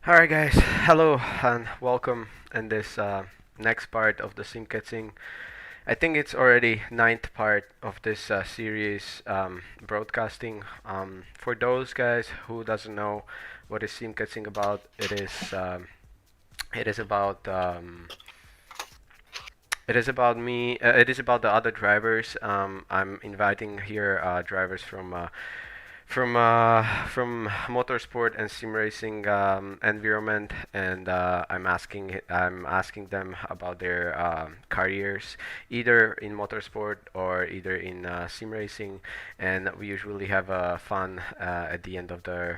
Alright guys, hello and welcome in this next part of the Sim Kecing. I think it's already ninth part of this series broadcasting. For those guys who doesn't know what is Sim Kecing about, it is about it is about the other drivers. I'm inviting here drivers from motorsport and sim racing environment, and I'm asking them about their careers, either in motorsport or either in sim racing, and we usually have fun at the end of the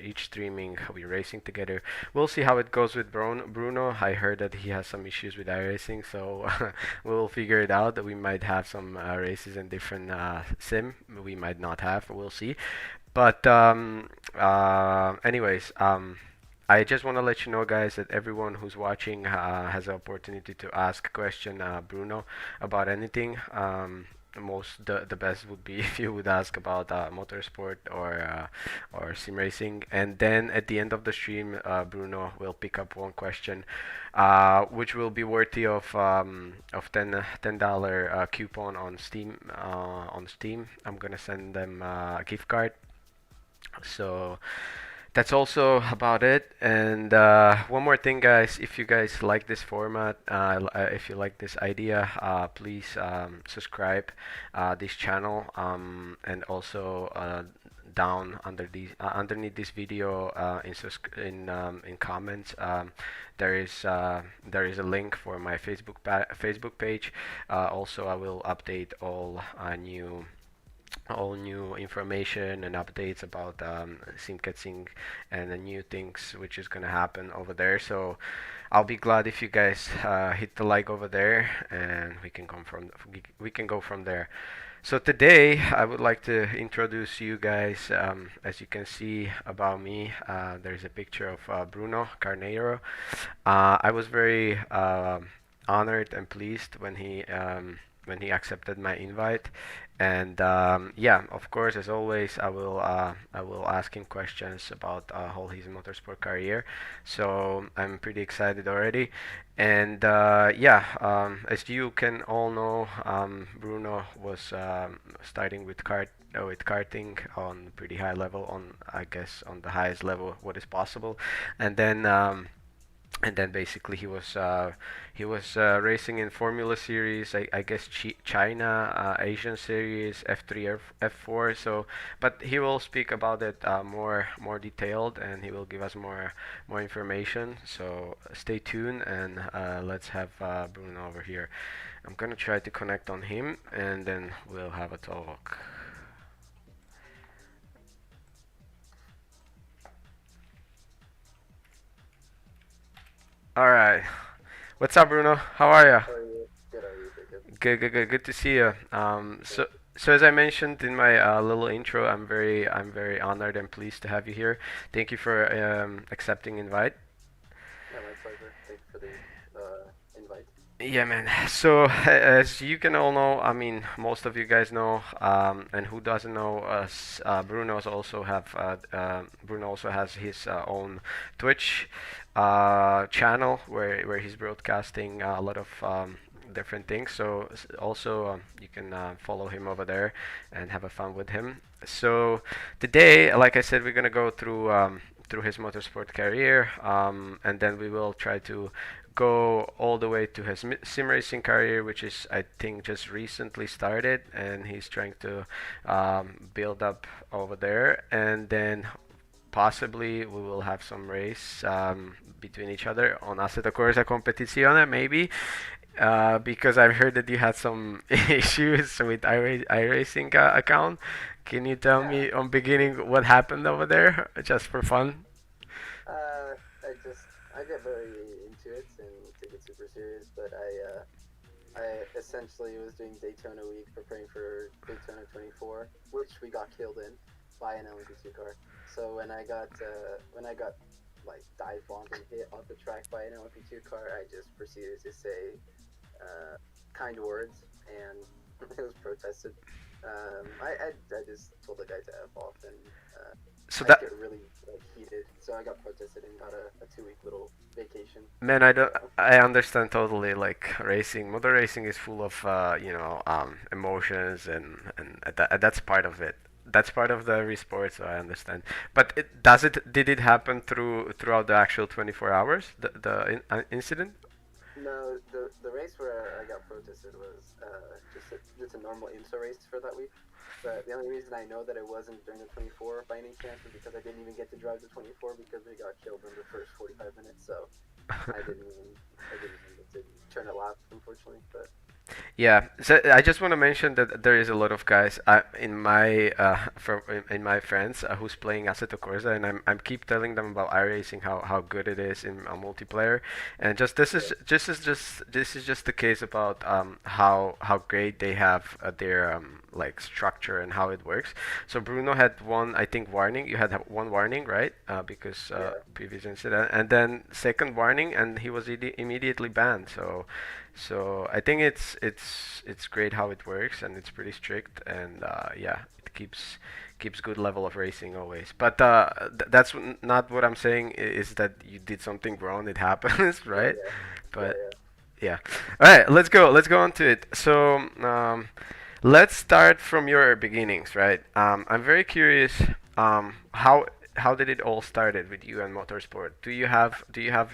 each streaming. We racing together. We'll see how it goes with Bruno. I heard that he has some issues with iRacing, so we'll figure it out. We might have some races in different sim. We might not have. We'll see. But anyways, I just want to let you know, guys, that everyone who's watching has the opportunity to ask question Bruno about anything. The best would be if you would ask about motorsport or sim racing, and then at the end of the stream, Bruno will pick up one question, which will be worthy of $10 coupon on Steam. On Steam, I'm gonna send them a gift card, so that's also about it. And one more thing, guys, if you guys like this format, if you like this idea, please subscribe this channel, and also down underneath this video in comments, there is a link for my Facebook page. Also, I will update all new information and updates about Sim Kecing and the new things which is gonna happen over there. So I'll be glad if you guys hit the like over there, and we can go from there. So today I would like to introduce you guys. As you can see about me, there's a picture of Bruno Carneiro. I was very honored and pleased when he accepted my invite. And yeah, of course, as always, I will ask him questions about whole his motorsport career. So I'm pretty excited already. And yeah, as you can all know, Bruno was starting with karting on pretty high level, on I guess on the highest level what is possible, and then. Basically he was racing in Formula Series, I guess China, Asian Series, F3, F4. So, but he will speak about it more detailed, and he will give us more information. So stay tuned, and let's have Bruno over here. I'm gonna try to connect on him, and then we'll have a talk. All right. What's up, Bruno? How are you? How are you? Good, are you? Jacob? Good to see you. So as I mentioned in my little intro, I'm very honored and pleased to have you here. Thank you for accepting invite. Yeah, my pleasure. Thank you for the invite. Yeah, man. So as you can all know, I mean, most of you guys know, and who doesn't know us, Bruno also has his own Twitch channel where he's broadcasting a lot of different things. So also you can follow him over there and have a fun with him. So today, like I said, we're gonna go through his motorsport career, and then we will try to go all the way to his sim racing career, which is I think just recently started, and he's trying to build up over there, and then possibly we will have some race between each other on Assetto Corsa Competizione, maybe, because I've heard that you had some issues with iRacing account. Can you tell Yeah. me on beginning what happened over there, just for fun? I get very into it and take it super serious, but I essentially was doing Daytona week, preparing for Daytona 24, which we got killed in by an LMP2 car. So when I got like dive bombed and hit off the track by an LMP2 car, I just proceeded to say kind words, and it was protested. I just told the guy to F off, and So I'd that get really like heated. So I got protested and got a 2 week little vacation. man, I don't. So I understand totally. Like racing, motor racing is full of emotions, and that's part of it. That's part of the every sport, so I understand. But did it happen throughout the actual 24 hours, the incident? no, the race where I got protested was just a normal IMSA race for that week. But the only reason I know that it wasn't during the 24 by any chance was because I didn't even get to drive the 24 because we got killed in the first 45 minutes. So I didn't even I didn't even get to turn a lap, unfortunately. But Yeah, so I just want to mention that there is a lot of guys in my friends who's playing Assetto Corsa, and I'm keep telling them about iRacing, how good it is in a multiplayer, and just yeah, this is just the case about how great they have their like structure and how it works. So Bruno had one, I think, warning. You had one warning, right? Because yeah, previous incident, and then second warning, and he was immediately banned. So I think it's great how it works, and it's pretty strict, and yeah, it keeps good level of racing always. But that's not what I'm saying. Is that you did something wrong? It happens, yeah, right? yeah, yeah, But yeah. yeah. All right, let's go. Let's go on to it. So let's start from your beginnings, right? I'm very curious. How did it all started with you and motorsport? Do you have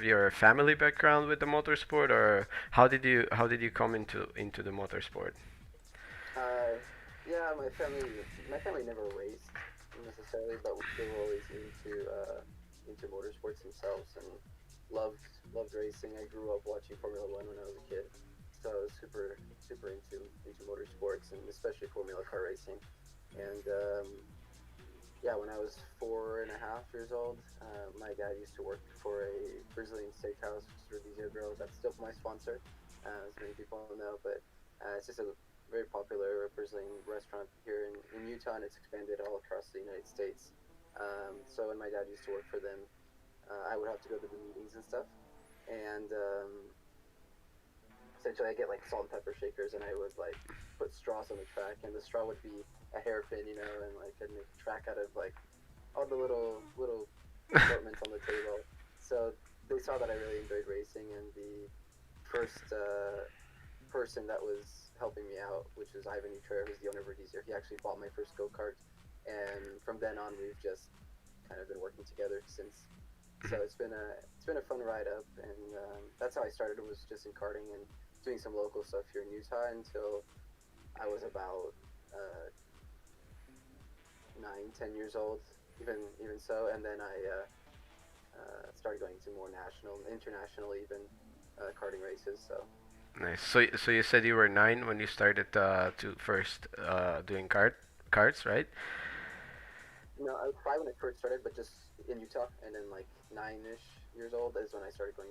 your family background with the motorsport, or how did you come into the motorsport? Uh, yeah, my family never raced necessarily, but they were always into motorsports themselves and loved racing. I grew up watching Formula One when I was a kid, so I was super into motorsports and especially Formula car racing. And yeah, when I was 4.5 years old, my dad used to work for a Brazilian steakhouse, which is Rodizio Grill. That's still my sponsor, as many people know. But it's just a very popular Brazilian restaurant here in Utah, and it's expanded all across the United States. So when my dad used to work for them, I would have to go to the meetings and stuff. And essentially, I get like salt and pepper shakers, and I would like put straws on the track, and the straw would be a hairpin, and like I'd make a track out of like all the little assortments on the table. So they saw that I really enjoyed racing, and the first person that was helping me out, which was Ivan Utreya, who's the owner of Rodizio, he actually bought my first go kart, and from then on we've just kind of been working together since. So it's been a fun ride up, and that's how I started. It was just in karting and doing some local stuff here in Utah until I was about 9, 10 years old, even so, and then I started going to more national, international, even karting races. So Nice. So you said you were 9 when you started to first doing karts, right? no, I was 5 when I first started, but just in Utah, and then like 9-ish years old is when I started going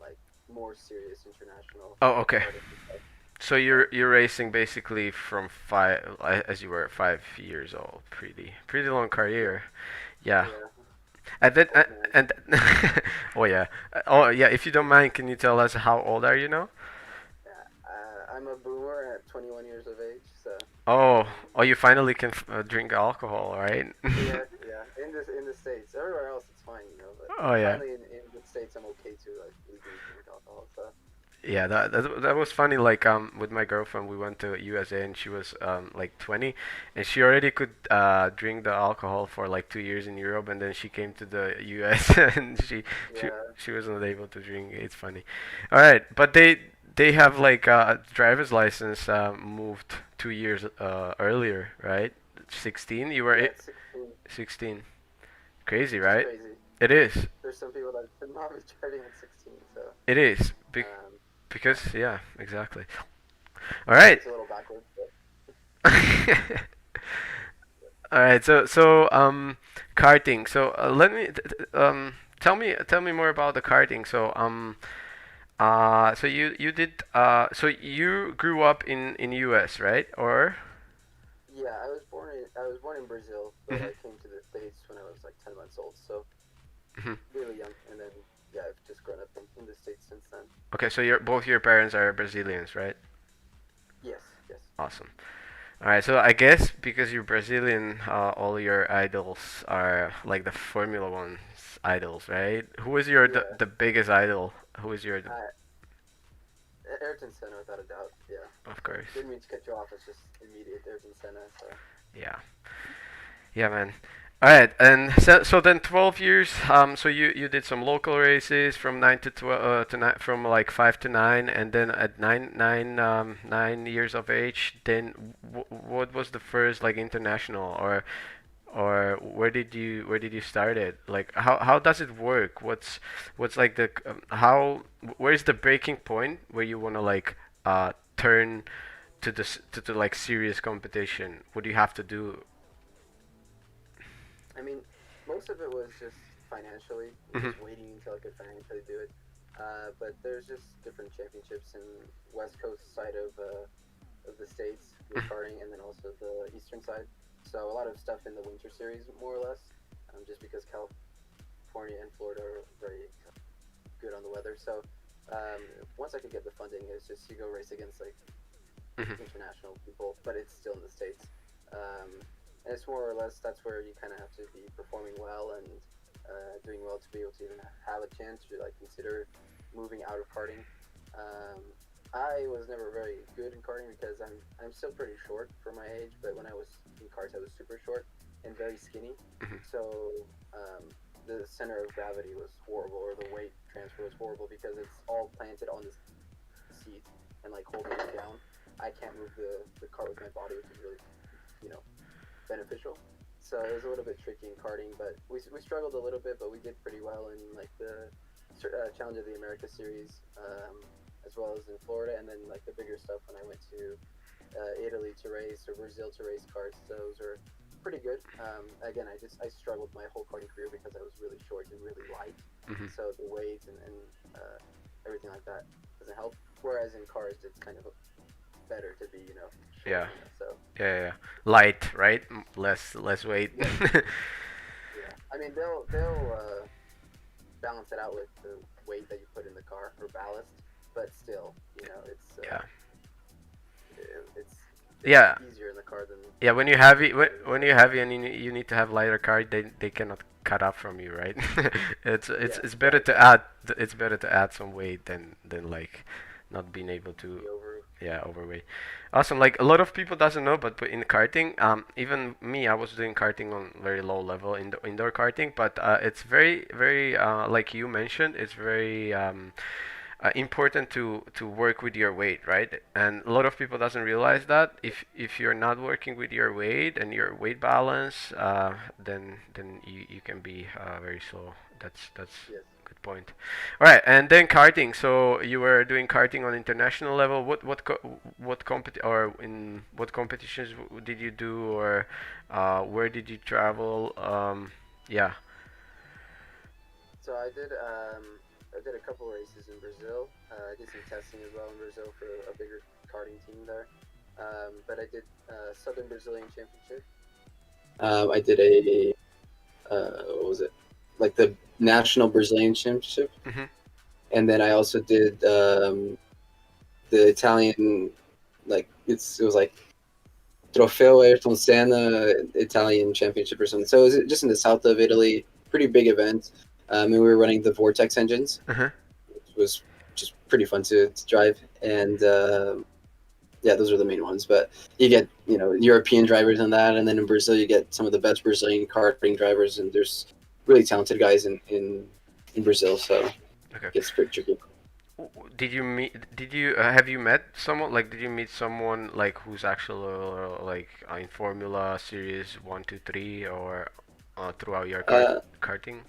like more serious international Oh, okay. karting and stuff. So Yeah, you're racing basically from as you were 5 years old. Pretty long yeah, career. Yeah. yeah. And then Old man. and oh yeah. Oh yeah. If you don't mind, can you tell us how old are you now? Yeah, I'm a boomer at 21 years of age, so Oh, um, oh, you finally can drink alcohol, right? yeah, yeah. In the states, everywhere else it's fine, But Oh yeah. finally in the states, I'm okay to like legally drink alcohol. So Yeah, that was funny. Like with my girlfriend, we went to USA, and she was like 20, and she already could drink the alcohol for like 2 years in Europe, and then she came to the US and she yeah, she wasn't able to drink. It's funny. All right, but they have like driver's license moved 2 years earlier, right? 16. You were yeah, it's 16, 16. Crazy, which is right? crazy. It is. There's some people that should not be driving at 16, so It is. um, Because yeah, yeah, exactly. All right. it's a little backwards, but All right, so karting. So let me tell me more about the karting. So you did so you grew up in US, right? Or yeah, I was born in Brazil, but Mhm, I came to the States when I was like 10 months old, so mhm. really young, and then yeah, I've just grown up in the States since then. Okay, so both your parents are Brazilians, right? Yes, yes. Awesome. All right, so I guess because you're Brazilian, all your idols are like the Formula One's idols, right? Who is your Yeah. the biggest idol? Who is your Uh, Ayrton Senna, without a doubt. Yeah. of course. Didn't mean to cut you off. It's just immediate Ayrton Senna. So Yeah. Yeah, man. All right, and so then 12 years. So you did some local races from 9 to 12 to nine, from like 5 to 9, and then at 9 years of age, then what was the first like international or where did you start it? Like how does it work? What's like the how where's the breaking point where you wanna like turn to the like serious competition? What do you have to do? I mean, most of it was just financially, Mhm. just waiting until I could financially do it. But there's just different championships in West Coast side of the states with Mhm. karting, and then also the eastern side. So a lot of stuff in the winter series, more or less, just because California and Florida are very good on the weather. So once I could get the funding, it's just you go race against like Mhm. international people, but it's still in the states. And it's more or less that's where you kind of have to be performing well and doing well to be able to even have a chance to like consider moving out of karting. Um, I was never very good in karting because I'm still pretty short for my age, but when I was in karts, I was super short and very skinny. Mhm. So the center of gravity was horrible, or the weight transfer was horrible because it's all planted on the seat and like holding it down. I can't move the cart with my body, which is really, you know, beneficial. So it was a little bit tricky in karting, but we struggled a little bit, but we did pretty well in like the Challenge of the America series, as well as in Florida, and then like the bigger stuff when I went to Italy to race or Brazil to race karts. Those are pretty good. Again, I struggled my whole karting career because I was really short and really light, Mhm. so the weight and everything like that doesn't help. Whereas in cars, it's kind of better to be, short, Yeah. so Yeah, yeah. Light, right? Less weight. yes, yeah. I mean, they'll balance it out with the weight that you put in the car for ballast, but still, Yeah. it's Yeah. easier in the car than Yeah, when you heavy than it is. when you're heavy and you need to have lighter card, they cannot cut up from you, right? it's it's Yes, it's yeah, better to exactly. add some weight than like not being able to Be over. yeah overweight. Awesome. Like a lot of people doesn't know, but in karting, even me, I was doing karting on very low level in the indoor karting, but it's very like you mentioned, it's very important to work with your weight, right? And a lot of people doesn't realize that if you're not working with your weight and your weight balance, then you can be very slow. That's Yes. a good point. All right, and then karting. So you were doing karting on international level. What or in what competitions did you do, or where did you travel? Yeah. So I did a couple races in Brazil. I did some testing as well in Brazil for a bigger karting team there. But I did Southern Brazilian Championship. I did a what was it? Like the National Brazilian Championship, Mhm. and then I also did the Italian, like it was like Trofeo Ayrton Senna Italian Championship or something. So it was just in the south of Italy, pretty big event. And we were running the Vortex engines, Uh-huh. which was just pretty fun to drive. And yeah, those are the main ones. But you get European drivers in that, and then in Brazil you get some of the best Brazilian karting drivers, and there's really talented guys in Brazil. So it Okay. gets pretty tricky. Did you meet? Did you have you met someone like? Did you meet someone like who's actually like in Formula Series 1, 2, 3 or throughout your Uh, karting?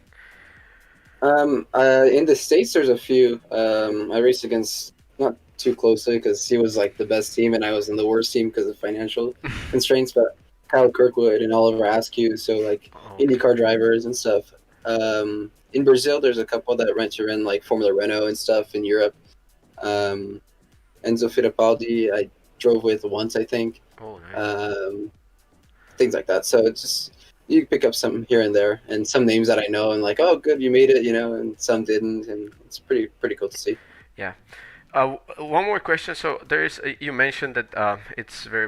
in the States, there's a few. I raced against not too closely because he was like the best team and I was in the worst team because of financial constraints. But Kyle Kirkwood and Oliver Askew, so like Okay. IndyCar drivers and stuff. In Brazil, there's a couple that rent to run like Formula Renault and stuff in Europe. Um, Enzo Fittipaldi, I drove with once, I think. Oh, nice. Um, Things like that. So it's just you pick up some here and there, and some names that I know, and like, oh, good, you made it, and some didn't, and it's pretty cool to see. Yeah. One more question. So there is you mentioned that it's very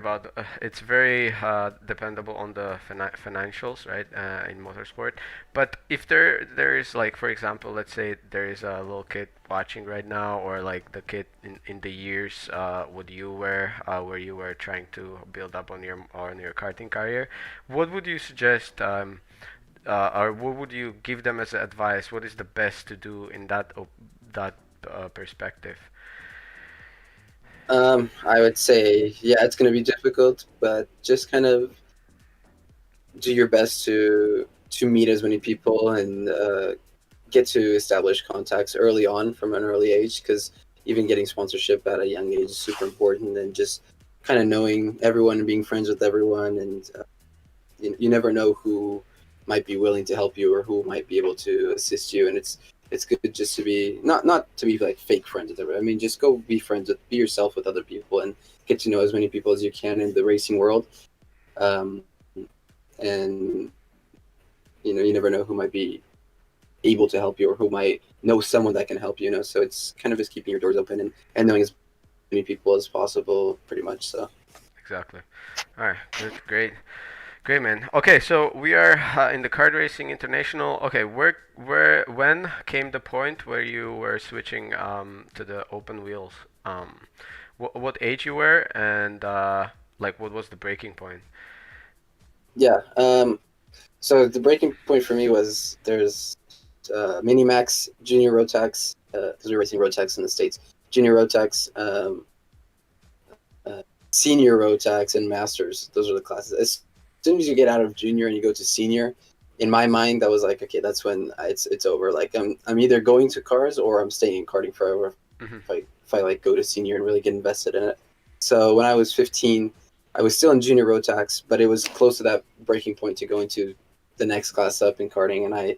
dependable on the financials, right? In motorsport. But if there is like, for example, let's say there is a little kid watching right now, or like the kid in the years what you were where you were trying to build up on your karting career, what would you suggest? Or what would you give them as advice? What is the best to do in that perspective? I would say, yeah, it's going to be difficult, but just kind of do your best to meet as many people and get to establish contacts early on from an early age, because even getting sponsorship at a young age is super important, and just kind of knowing everyone and being friends with everyone, and you never know who might be willing to help you or who might be able to assist you, and it's good just to be not to be like fake friends with everyone. I mean, just go be friends with, be yourself with other people, and get to know as many people as you can in the racing world. um, and you never know who might be able to help you or who might know someone that can help you. So it's kind of just keeping your doors open, and knowing as many people as possible, pretty much. So Exactly. All right. Good. Great. Great, man. Okay, so we are in the kart racing international. Okay, when came the point where you were switching to the open wheels? What age you were, and like what was the breaking point? yeah. So the breaking point for me was there's Minimax, Junior Rotax, because we were racing Rotax in the States, Junior Rotax, uh, Senior Rotax, and Masters. Those are the classes. As soon as you get out of Junior and you go to Senior, in my mind, that was like, okay, that's when it's over. Like I'm either going to cars or I'm staying in karting forever. Hmm. If I like go to Senior and really get invested in it. So when I was 15, I was still in Junior Rotax, but it was close to that breaking point to go into the next class up in karting, and I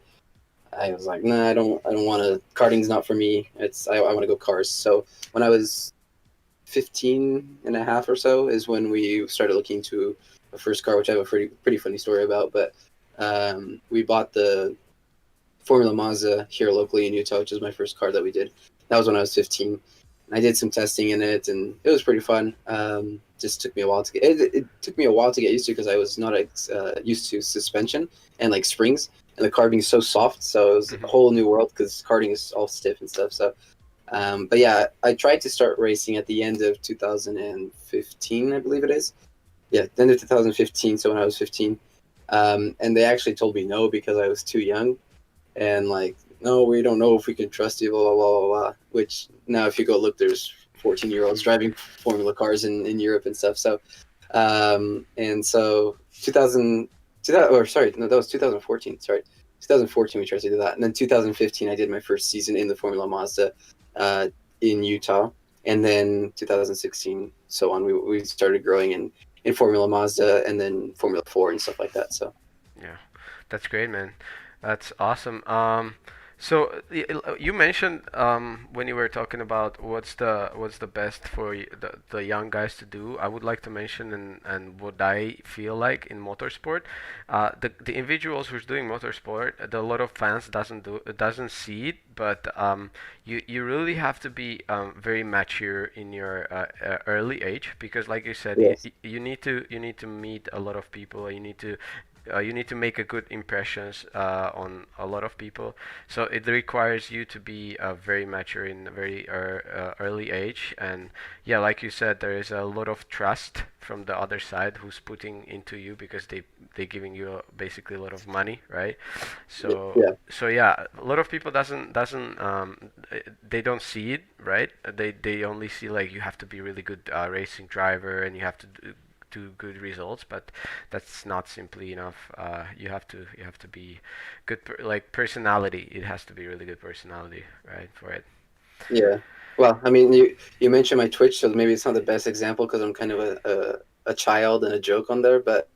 was like, nah, I don't want to. Karting's not for me. I want to go cars. So when I was 15 and a half or so is when we started looking to a first car, which I have a pretty funny story about. But we bought the Formula Mazda here locally in Utah, which is my first car that we did. That was when I was 15. And I did some testing in it, and it was pretty fun. Just took me a while to get it took me a while to get used to, because I was not used to suspension and like springs, and the car being so soft. So it was a Hmm. whole new world, because karting is all stiff and stuff. So, but yeah, I tried to start racing at the end of 2015, I believe it is. Yeah, the end of 2015. So when I was 15, and they actually told me no because I was too young, and like, no, we don't know if we can trust you, blah blah blah blah blah. Which now, if you go look, there's 14-year-olds driving Formula cars in Europe and stuff. So, and so 2000, or sorry, no, that was 2014. Sorry, 2014 we tried to do that, and then 2015 I did my first season in the Formula Mazda, uh, in Utah, and then 2016 so on. We started growing in Formula Mazda, and then Formula 4 and stuff like that. So. Yeah, that's great, man. That's awesome. So you mentioned when you were talking about what's the best for the young guys to do. I would like to mention and what I feel like in motorsport, the individuals who's doing motorsport, a lot of fans doesn't see it, but you really have to be very mature in your early age, because like you said, Yes. you need to meet a lot of people. You need to make a good impressions on a lot of people. So it requires you to be very mature in a very early age. And yeah, like you said, there is a lot of trust from the other side who's putting into you, because they giving you basically a lot of money, right? Yeah. So yeah, a lot of people doesn't they don't see it, right? They only see like you have to be really good racing driver, and you have to do good results, but that's not simply enough. You have to be good like personality. It has to be really good personality, right, for it. Yeah. Well, I mean, you mentioned my Twitch, so maybe it's not the best example because I'm kind of a child and a joke on there, but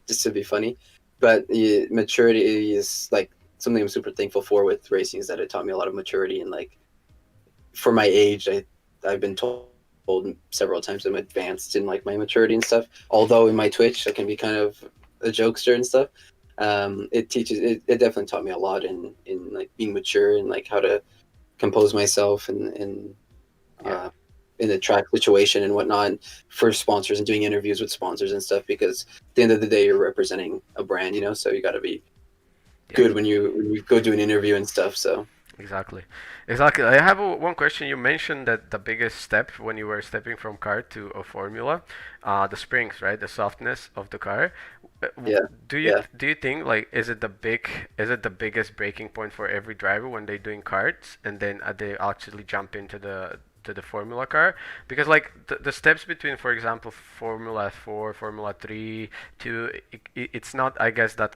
just to be funny. But yeah, maturity is like something I'm super thankful for with racing, is that it taught me a lot of maturity, and like for my age, I've been told several times I'm advanced in like my maturity and stuff. Although in my Twitch I can be kind of a jokester and stuff. It definitely taught me a lot in like being mature and like how to compose myself, and Yeah. in the track situation and whatnot for sponsors and doing interviews with sponsors and stuff, because at the end of the day you're representing a brand, so you got to be Yeah. good when you go do an interview and stuff. So Exactly. Exactly. I have one question. You mentioned that the biggest step when you were stepping from car to a formula, the springs, right? The softness of the car. yeah, yeah. Do you think like is it the biggest breaking point for every driver when they're doing karts and then they actually jump into the formula car? Because like the steps between, for example, Formula 4, Formula 3 to it's not, I guess, that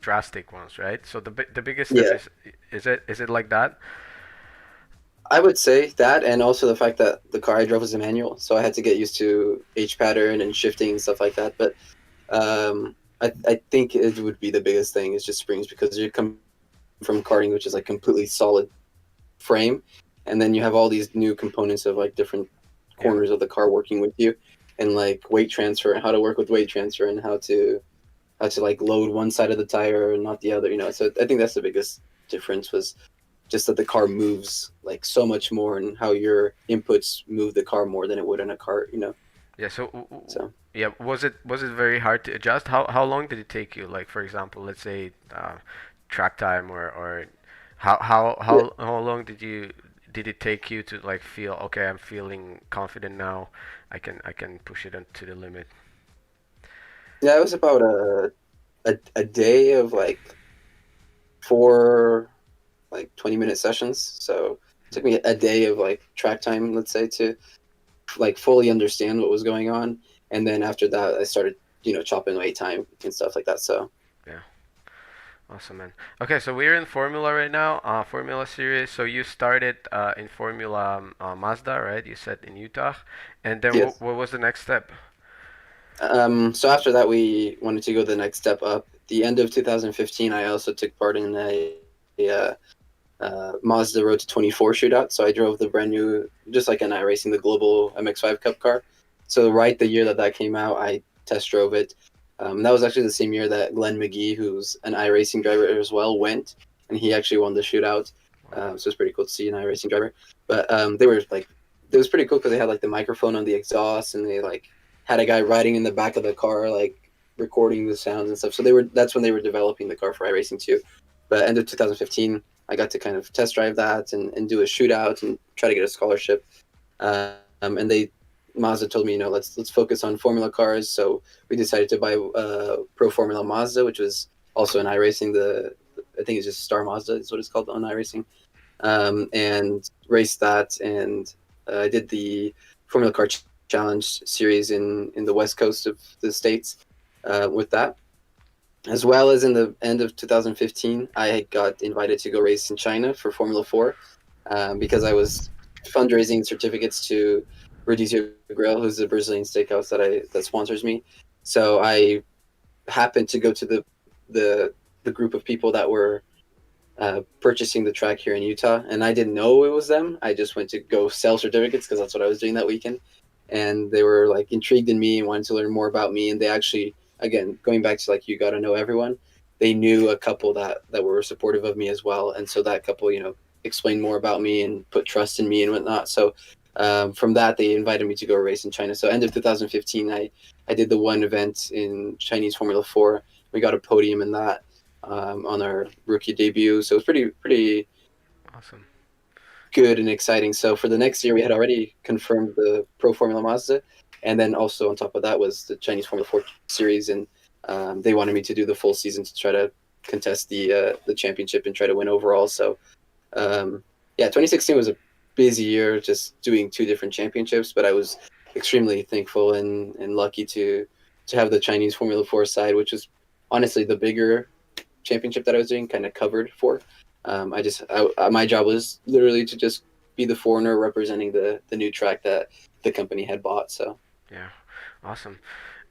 drastic ones, right? So the biggest step Yeah, is it like that? I would say that, and also the fact that the car I drove was a manual, so I had to get used to H pattern and shifting and stuff like that. But I think it would be the biggest thing is just springs, because you come from karting, which is like completely solid frame, and then you have all these new components of like different Yeah. corners of the car working with you, and like weight transfer, how to work with weight transfer, and how to like load one side of the tire and not the other. So I think that's the biggest difference, was just that the car moves like so much more, and how your inputs move the car more than it would in a cart. Yeah. So So yeah, was it very hard to adjust? How long did it take you? Like for example, let's say track time or yeah, how long did it take you to like feel okay? I'm feeling confident now. I can push it to the limit. yeah, it was about a day of like four like 20-minute sessions. So it took me a day of like track time, let's say, to like fully understand what was going on. And then after that, I started, chopping away time and stuff like that. So Yeah. Awesome, man. Okay, so we're in Formula right now, Formula Series. So you started in Formula Mazda, right? You said in Utah, and then yes. what was the next step? So after that, we wanted to go the next step up. The end of 2015, I also took part in a Mazda Road to 24 shootout. So I drove the brand new, just like an iRacing, the Global MX5 Cup car. So right the year that that came out, I test drove it. That was actually the same year that Glenn McGee, who's an iRacing driver as well, went, and he actually won the shootout. Wow. So it's pretty cool to see an iRacing driver. But they were like, it was pretty cool because they had like the microphone on the exhaust, and they like had a guy riding in the back of the car, like recording the sounds and stuff. So that's when they were developing the car for iRacing too. But end of 2015, I got to kind of test drive that and do a shootout and try to get a scholarship. And Mazda told me, let's focus on Formula cars. So we decided to buy Pro Formula Mazda, which was also an iRacing. I think it's just Star Mazda is what it's called on iRacing. And raced that, and I did the Formula Car Challenge series in the west coast of the states with that, as well as in the end of 2015, I got invited to go race in China for Formula 4 because I was fundraising certificates to Rodizio Grill, who's the Brazilian steakhouse that sponsors me. So I happened to go to the the group of people that were purchasing the track here in Utah, and I didn't know it was them. I just went to go sell certificates because that's what I was doing that weekend, and they were like intrigued in me and wanted to learn more about me. And they actually, again, going back to like you got to know everyone, they knew a couple that were supportive of me as well, and so that couple, explained more about me and put trust in me and whatnot. So from that, they invited me to go race in China. So end of 2015, I did the one event in Chinese Formula 4. We got a podium in that on our rookie debut. So it was pretty Awesome. good and exciting. So for the next year, we had already confirmed the Pro Formula Mazda, and then also on top of that was the Chinese Formula 4 series, and they wanted me to do the full season to try to contest the championship and try to win overall. So yeah, 2016 was a busy year, just doing two different championships, but I was extremely thankful and lucky to have the Chinese Formula 4 side, which was honestly the bigger championship that I was doing, kind of covered for. My job was literally to just be the foreigner representing the new track that the company had bought. So Yeah. Awesome.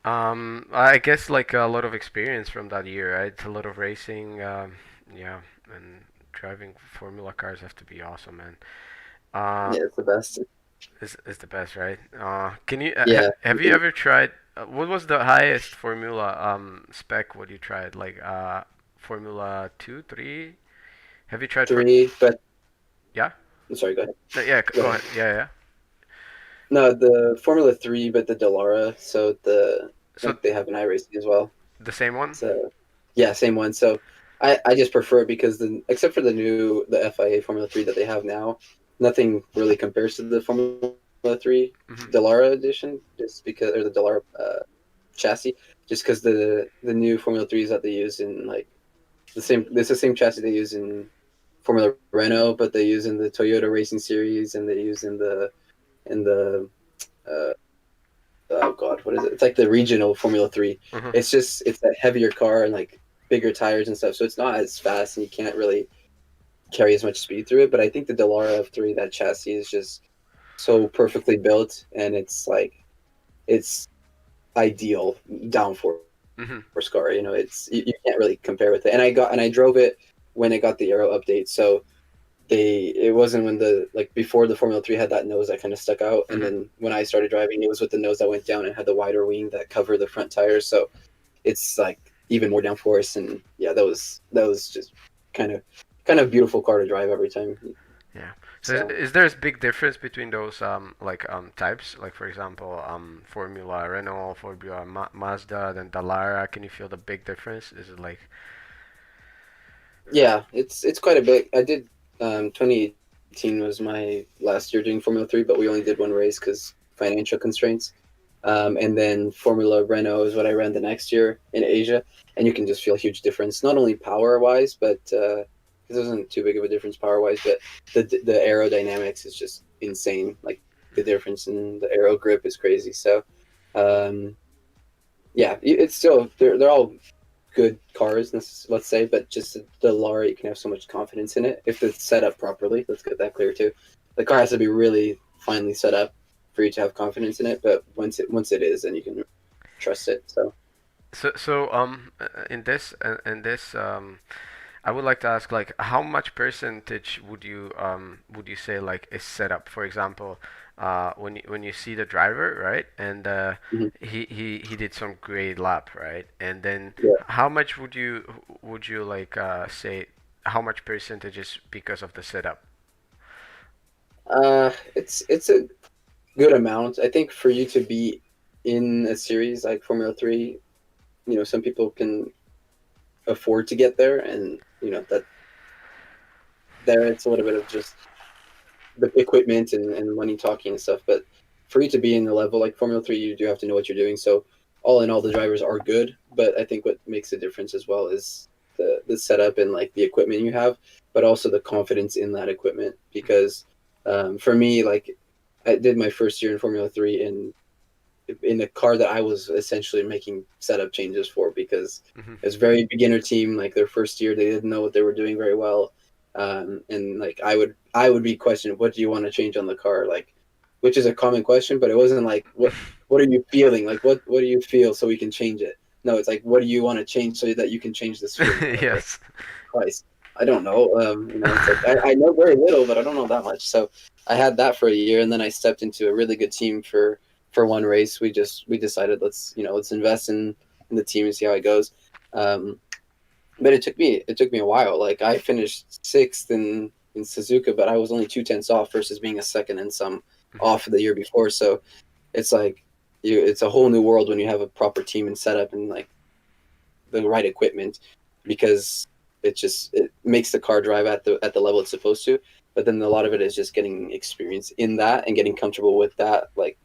I guess like a lot of experience from that year, right? A lot of racing. Yeah, and driving Formula cars have to be awesome, man. Uh, yeah, it's the best. is the best, right? Can you Yeah, have you ever tried? What was the highest Formula spec? What you tried? Like Formula 2, 3? Have you tried for? three. But Yeah. I'm sorry. Go ahead. Yeah. Go Go ahead. ahead. Yeah. Yeah. No, the Formula 3, but the Dallara. So I So think they have an iRacing as well. the same one? So yeah, same one. So I just prefer it because except for the FIA Formula 3 that they have now, nothing really compares to the Formula 3 Hmm. Dallara edition, just because or the Dallara chassis, just because the new Formula 3s that they use in like it's the same chassis they use in Formula Renault, but they use in the Toyota Racing Series and they use in the uh, oh god, what is it? It's like the regional Formula 3. Hmm. It's a heavier car and like bigger tires and stuff, so it's not as fast and you can't really carry as much speed through it. But I think the Dallara F3, that chassis is just so perfectly built, and it's ideal downforce Hmm. car. You can't really compare with it. And I drove it when it got the Aero update, so it wasn't when the like before the Formula 3 had that nose that kind of stuck out, and Hmm. then when I started driving it was with the nose that went down and had the wider wing that covered the front tires, so it's like even more downforce. And yeah, that was just kind of kind of beautiful car to drive every time. Yeah. So So is there a big difference between those types? Like for example, Formula Renault, Formula Mazda, then Dallara. Can you feel the big difference? Is it like yeah, it's quite a bit. I did 2018 was my last year doing Formula 3, but we only did one race because financial constraints. And then Formula Renault is what I ran the next year in Asia, and you can just feel a huge difference, not only power wise, but it wasn't too big of a difference power wise, but the aerodynamics is just insane. Like the difference in the aero grip is crazy. So um, yeah, it's still they're all good cars, let's say, but just the Lara, you can have so much confidence in it if it's set up properly. Let's get that clear too. The car has to be really finely set up for you to have confidence in it, but once it is, then you can trust it. So in this I would like to ask like how much percentage would you say like is set up? For example, when you see the driver, right? And mhm. he did some great lap, right? And then Yeah, how much would you like say how much percentage is because of the setup? it's a good amount. I think for you to be in a series like Formula 3, some people can afford to get there, and that there it's a little bit of just the equipment and money talking and stuff. But for you to be in the level like Formula 3, you do have to know what you're doing. So all in all, the drivers are good, but I think what makes a difference as well is the setup and like the equipment you have, but also the confidence in that equipment. Because for me, like I did my first year in Formula 3 in a car that I was essentially making setup changes for, because Hmm. it was a very beginner team. Like their first year, they didn't know what they were doing very well, and like I would be questioning, what do you want to change on the car, like, which is a common question, but it wasn't like what are you feeling, like what do you feel so we can change it. No, it's like, what do you want to change so that you can change this feeling. And I was like, Yes. Christ, I don't know. It's like I know very little, but I don't know that much. So I had that for a year, and then I stepped into a really good team for one race. We decided, let's invest in the team and see how it goes. Um, but it took me a while. Like I finished sixth in Suzuka, but I was only 2/10 off versus being a second and some Hmm. off the year before. So it's like it's a whole new world when you have a proper team and setup and like the right equipment, because it makes the car drive at the level it's supposed to. But then a lot of it is just getting experience in that and getting comfortable with that, like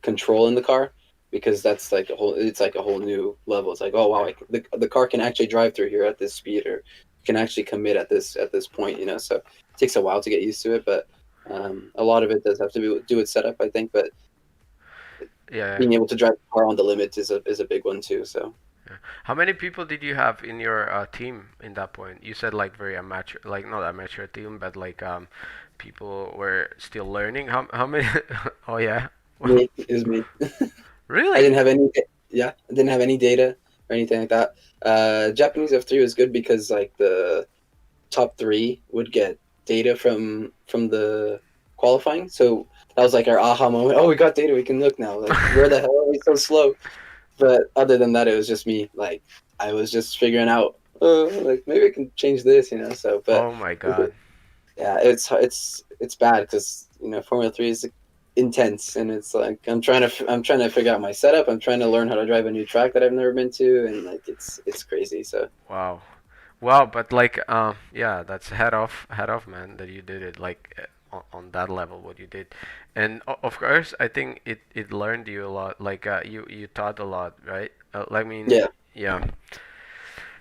control in the car, because that's like a whole new level. It's like, oh wow, Yeah. the car can actually drive through here at this speed, or can actually commit at this point. So it takes a while to get used to it, but a lot of it does have to do with setup, I think. But Yeah. being able to drive the car on the limit is a big one too. So Yeah. How many people did you have in your team in that point? You said like very amateur, like not amateur team, but like people were still learning. How many? Oh yeah. me is me. I Really? didn't have any. Yeah, I didn't have any data or anything like that. Japanese F3 was good because like the top three would get data from the qualifying. So that was like our aha moment. Oh, we got data. We can look now. Like, where the hell are we so slow? But other than that, it was just me. Like, I was just figuring out, like maybe I can change this. So, but Oh my God. yeah, it's it's bad because Formula 3 is intense, and it's like I'm trying to figure out my setup. I'm trying to learn how to drive a new track that I've never been to, and like it's crazy. So Wow. Wow, but like, yeah, that's head off, man, that you did it like on that level, what you did, and of course, I think it learned you a lot. Like, you taught a lot, right? Like, I mean, yeah. yeah.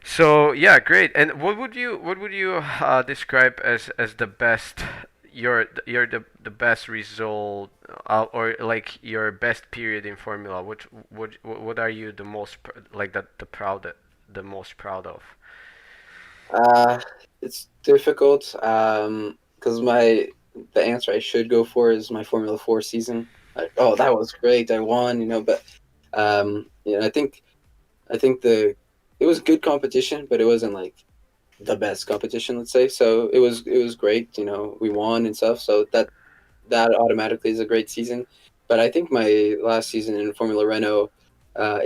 So yeah, great. And what would you describe as the best your the best result or like your best period in Formula? What are you the most like the proud the most proud of? Uh, it's difficult because my the answer I should go for is my Formula 4 season. Like, oh, that was great, I won, but I think the it was good competition, but it wasn't like the best competition, let's say. So it was great, we won and stuff. So that automatically is a great season. But I think my last season in Formula Renault,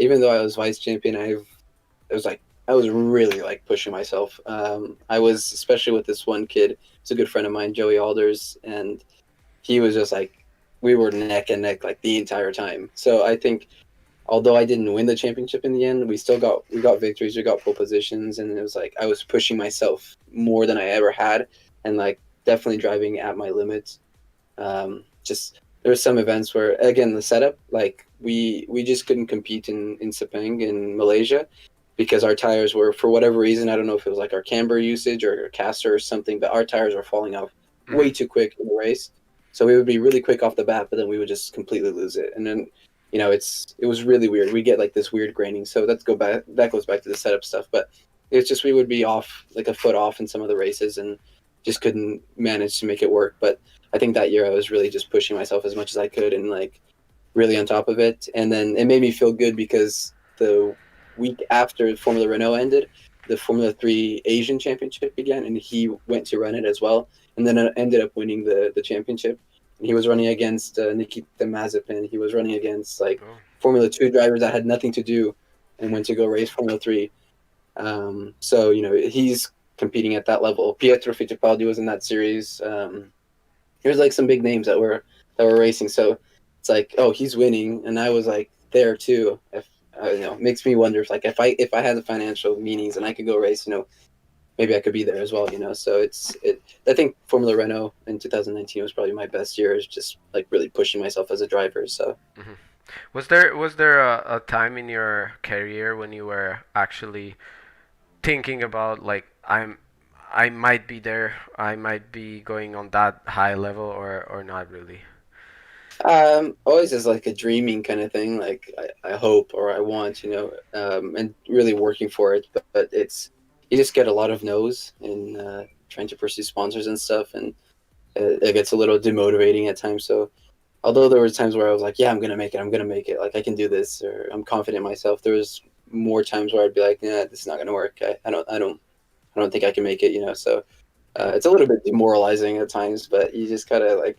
even though I was vice champion, it was like I was really like pushing myself. I was especially with this one kid. It's a good friend of mine, Joey Alders, and he was just like we were neck and neck like the entire time. So I think although I didn't win the championship in the end, we got victories, we got pole positions, and it was like I was pushing myself more than I ever had, and like definitely driving at my limits. Just there were some events where again the setup like we just couldn't compete in Sepang in Malaysia because our tires were for whatever reason, I don't know if it was like our camber usage or our caster or something, but our tires were falling off Hmm. way too quick in the race. So we would be really quick off the bat, but then we would just completely lose it. And then it was really weird. We get like this weird graining. So that goes back to the setup stuff. But it's just we would be off like a foot off in some of the races and just couldn't manage to make it work. But I think that year I was really just pushing myself as much as I could and like really on top of it. And then it made me feel good because the week after Formula Renault ended, the Formula 3 Asian Championship began, and he went to run it as well. And then ended up winning the championship. And he was running against Nikita Mazepin. He was running against like Oh. Formula 2 drivers that had nothing to do and went to go race Formula 3. So, he's competing at that level. Pietro Fittipaldi was in that series. There's like some big names that were racing. So it's like, oh, he's winning, and I was like there too. If it makes me wonder if I had the financial meanings and I could go race, maybe I could be there as well. So I think Formula Renault in 2019 was probably my best year. Is just like really pushing myself as a driver. So Hmm. Was there a time in your career when you were actually thinking about like I might be there, I might be going on that high level or not really? always is like a dreaming kind of thing. Like I hope or I want, and really working for it. But it's you just get a lot of no's in trying to pursue sponsors and stuff, and it gets a little demotivating at times. So although there was times where I was like, yeah, I'm gonna make it, like I can do this, or I'm confident in myself. There was more times where I'd be like, yeah, this is not gonna work. I don't think I can make it. So Hmm. it's a little bit demoralizing at times, but you just gotta like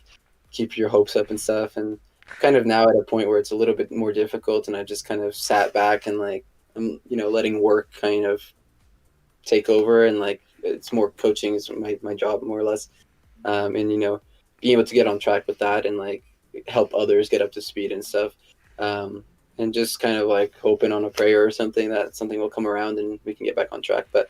keep your hopes up and stuff. And kind of now at a point where it's a little bit more difficult, and I just kind of sat back and like I'm letting work kind of take over, and like it's more coaching is my job more or less. And being able to get on track with that and like help others get up to speed and stuff. And just kind of like hoping on a prayer or something that something will come around and we can get back on track. But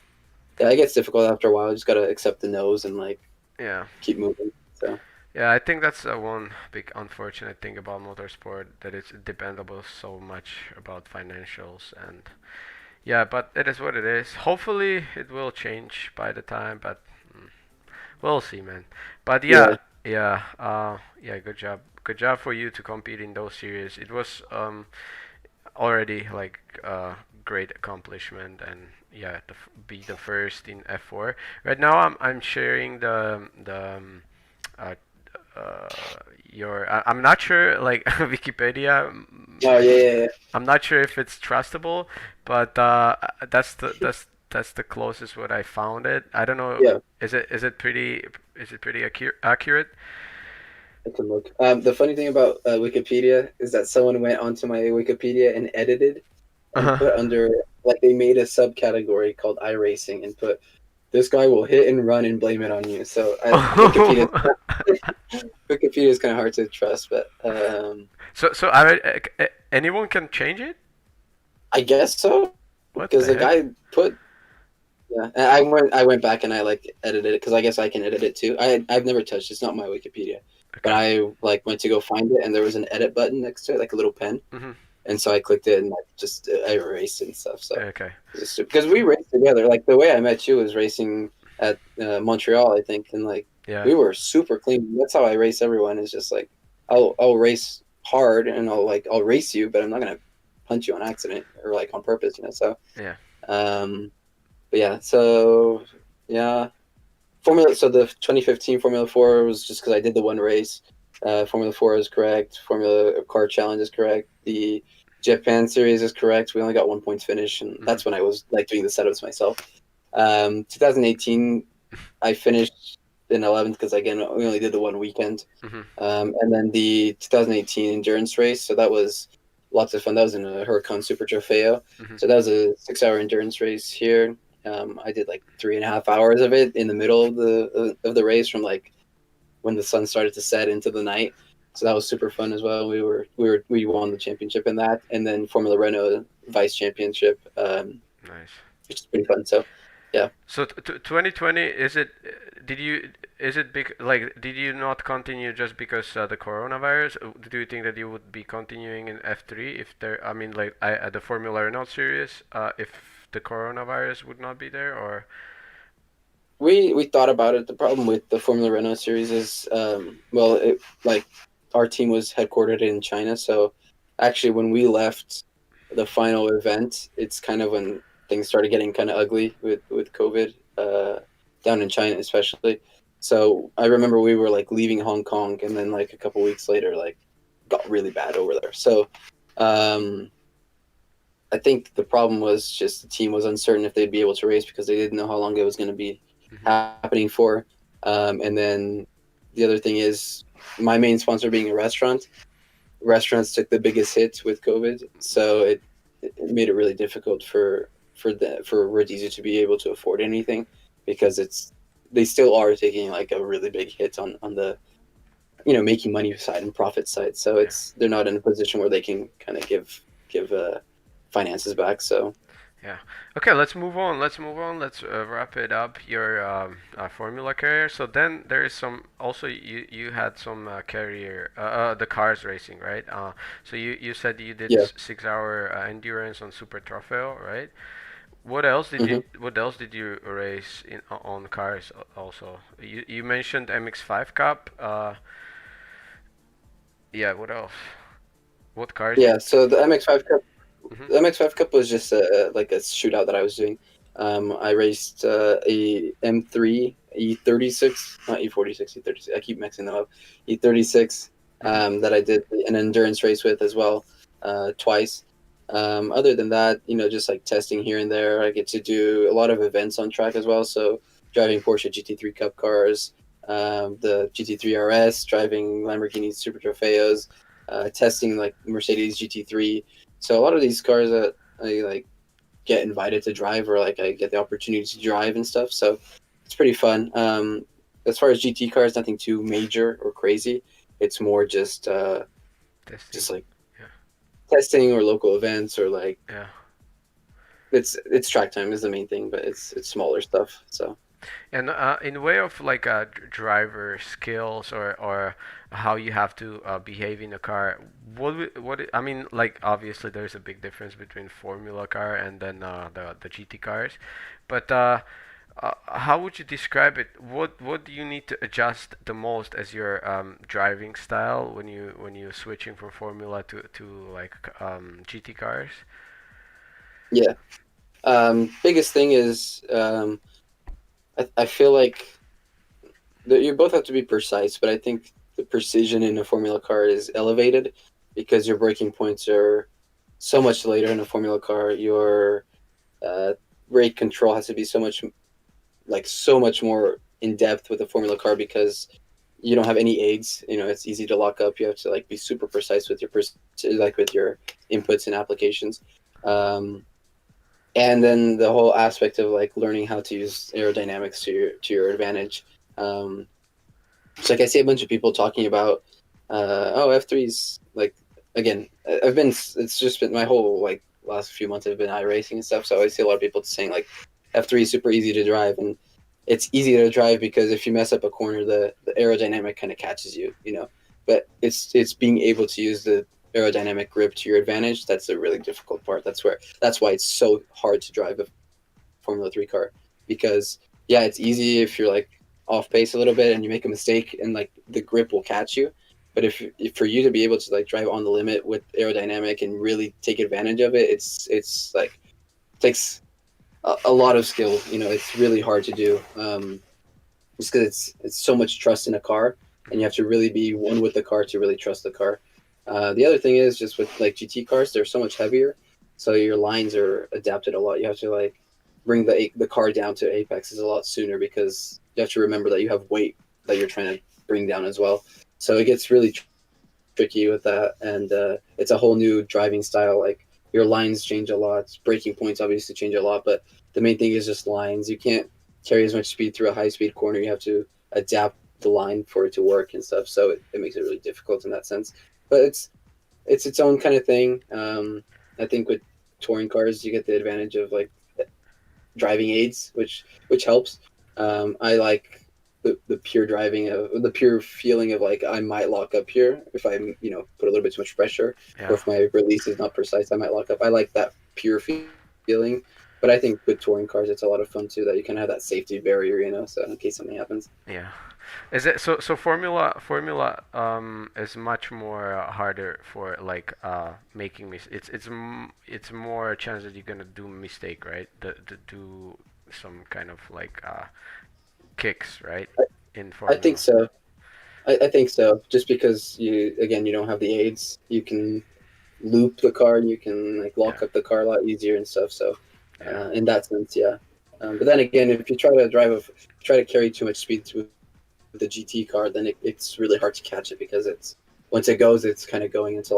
yeah, it gets difficult after a while. You just gotta accept the no's and like Yeah. keep moving. So Yeah, I think that's one big unfortunate thing about motorsport that it's dependable so much about financials and yeah, but it is what it is. Hopefully it will change by the time, but we'll see, man. But yeah, yeah, yeah, good job. Good job for you to compete in those series. It was already like great accomplishment and yeah, be the first in F4. Right now I'm sharing uh, uh, I'm not sure like Wikipedia. oh yeah. I'm not sure if it's trustable, but that's the closest what I found it. I don't know. Yeah, Is it pretty accurate? I can look. The funny thing about Wikipedia is that someone went onto my Wikipedia and edited and Uh-huh. put under like they made a subcategory called iRacing and put this guy will hit and run and blame it on you. So Wikipedia is kind of hard to trust, but so anyone can change it? I guess so What because the the heck? guy put. Yeah, and I went back and I like edited it because I guess I can edit it too. I've never touched. It's not my Wikipedia, but Okay. I like went to go find it and there was an edit button next to it, like a little pen, Hmm. and so I clicked it and like just I erased it and stuff. So Okay. because we raced together, like the way I met you was racing at Montreal, I think, and like Yeah. we were super clean. That's how I race everyone. Is just like I'll race hard and I'll race you, but I'm not gonna punch you on accident or like on purpose, you know. So Yeah. um, but yeah, so yeah, Formula. So the 2015 Formula 4 was just because I did the one race. Formula 4 is correct. Formula Car Challenge is correct. The Japan Series is correct. We only got 1 point finish, and Hmm. that's when I was like doing the setups myself. 2018, I finished in 11th because again we only did the one weekend. Hmm. And then the 2018 endurance race. So that was lots of fun. That was in a Huracan Super Trofeo. Hmm. So that was a 6 hour endurance race here. I did like 3.5 hours of it in the middle of the race from like when the sun started to set into the night. So that was super fun as well. We won the championship in that, and then Formula Renault vice championship, Nice. which is pretty fun. So yeah, So 2020 is it? Did you is it big? Like, did you not continue just because the coronavirus? Do you think that you would be continuing in F3 if there? I mean, like, the Formula Renault series, if the coronavirus would not be there, or? we thought about it. The problem with the Formula Renault series is, well, like our team was headquartered in China, so actually when we left the final event, it's kind of when things started getting kind of ugly with COVID, down in China especially. So I remember we were like leaving Hong Kong, and then like a couple weeks later, like got really bad over there. So um, I think the problem was just the team was uncertain if they'd be able to race because they didn't know how long it was going to be Mhm. happening for. And then the other thing is my main sponsor being a restaurant. Restaurants took the biggest hit with COVID, so it made it really difficult for Rhodesia to be able to afford anything because they still are taking like a really big hit on the making money side and profit side. So Yeah. they're not in a position where they can kind of give finances back. So Yeah. Okay, let's move on. Let's move on. Let's wrap it up. Your Formula career. So then there is some. Also, you had some career. The cars racing, right? So you said you did yeah. 6 hour endurance on Super Trofeo, right? What else did you Hmm. What else did you race on cars also? You mentioned MX5 Cup. Yeah. What else? What cars did? Yeah. So the MX5 Cup, Mhm. the MX5 Cup was just like a shootout that I was doing. I raced a M3 E36, not E46, E36. I keep mixing them up. E36 Mhm. that I did an endurance race with as well, twice. Other than that, just like testing here and there. I get to do a lot of events on track as well. So driving Porsche GT3 Cup cars, the GT3 RS, driving Lamborghini Super Trofeos, testing like Mercedes GT3. So a lot of these cars that I like get invited to drive or like I get the opportunity to drive and stuff. So it's pretty fun. As far as GT cars, nothing too major or crazy. It's more Testing. just like Yeah. testing or local events or like Yeah. it's track time is the main thing, but it's smaller stuff. So And in way of like driver skills or how you have to behave in a car, I mean, like obviously there's a big difference between Formula car and then the GT cars, but how would you describe it? What do you need to adjust the most as your driving style when you switching from Formula to like GT cars? yeah, biggest thing is I feel like that you both have to be precise, but I think the precision in a Formula car is elevated because your braking points are so much later in a Formula car. Your uh, rate control has to be so much more in depth with a Formula car because you don't have any aids. It's easy to lock up. You have to like be super precise with your like with your inputs and applications. Um, and then the whole aspect of like learning how to use aerodynamics to your advantage. So like I see a bunch of people talking about, oh, F3's like, again, I've been, it's just been my whole like last few months I've been iRacing and stuff. So I see a lot of people saying like F3 is super easy to drive, and it's easy to drive because if you mess up a corner, the aerodynamic kind of catches you, you know. But it's being able to use the aerodynamic grip to your advantage. That's a really difficult part. That's why it's so hard to drive a Formula 3 car, because yeah, it's easy if you're like off pace a little bit and you make a mistake and like the grip will catch you. But if for you to be able to like drive on the limit with aerodynamic and really take advantage of it, it's like takes a lot of skill. You know, it's really hard to do. Just because it's so much trust in a car, and you have to really be one with the car to really trust the car. The other thing is just with like GT cars, they're so much heavier, so your lines are adapted a lot. You have to like bring the car down to apexes a lot sooner because you have to remember that you have weight that you're trying to bring down as well. So it gets really tricky with that, and it's a whole new driving style. Like your lines change a lot, braking points obviously change a lot, but the main thing is just lines. You can't carry as much speed through a high speed corner. You have to adapt the line for it to work and stuff. So it makes it really difficult in that sense. But it's its own kind of thing. I think with touring cars, you get the advantage of like driving aids, which helps. I like the pure driving of the pure feeling of like I might lock up here if I put a little bit too much pressure, or Yeah. if my release is not precise, I might lock up. I like that pure feeling. But I think with touring cars, it's a lot of fun too. That you kind of have that safety barrier, so in case something happens. Yeah. Is it so? So Formula is much more harder for like making it's more a chance that you're gonna do a mistake, right? To do some kind of like kicks, right? In I think Formula. so. I think so. Just because you don't have the aids, you can loop the car and you can like Yeah. lock up the car a lot easier and stuff. So, Yeah. in that sense, yeah. But then again, if you try to carry too much speed with the GT car, then it's really hard to catch it because it's once it goes, it's kind of going into a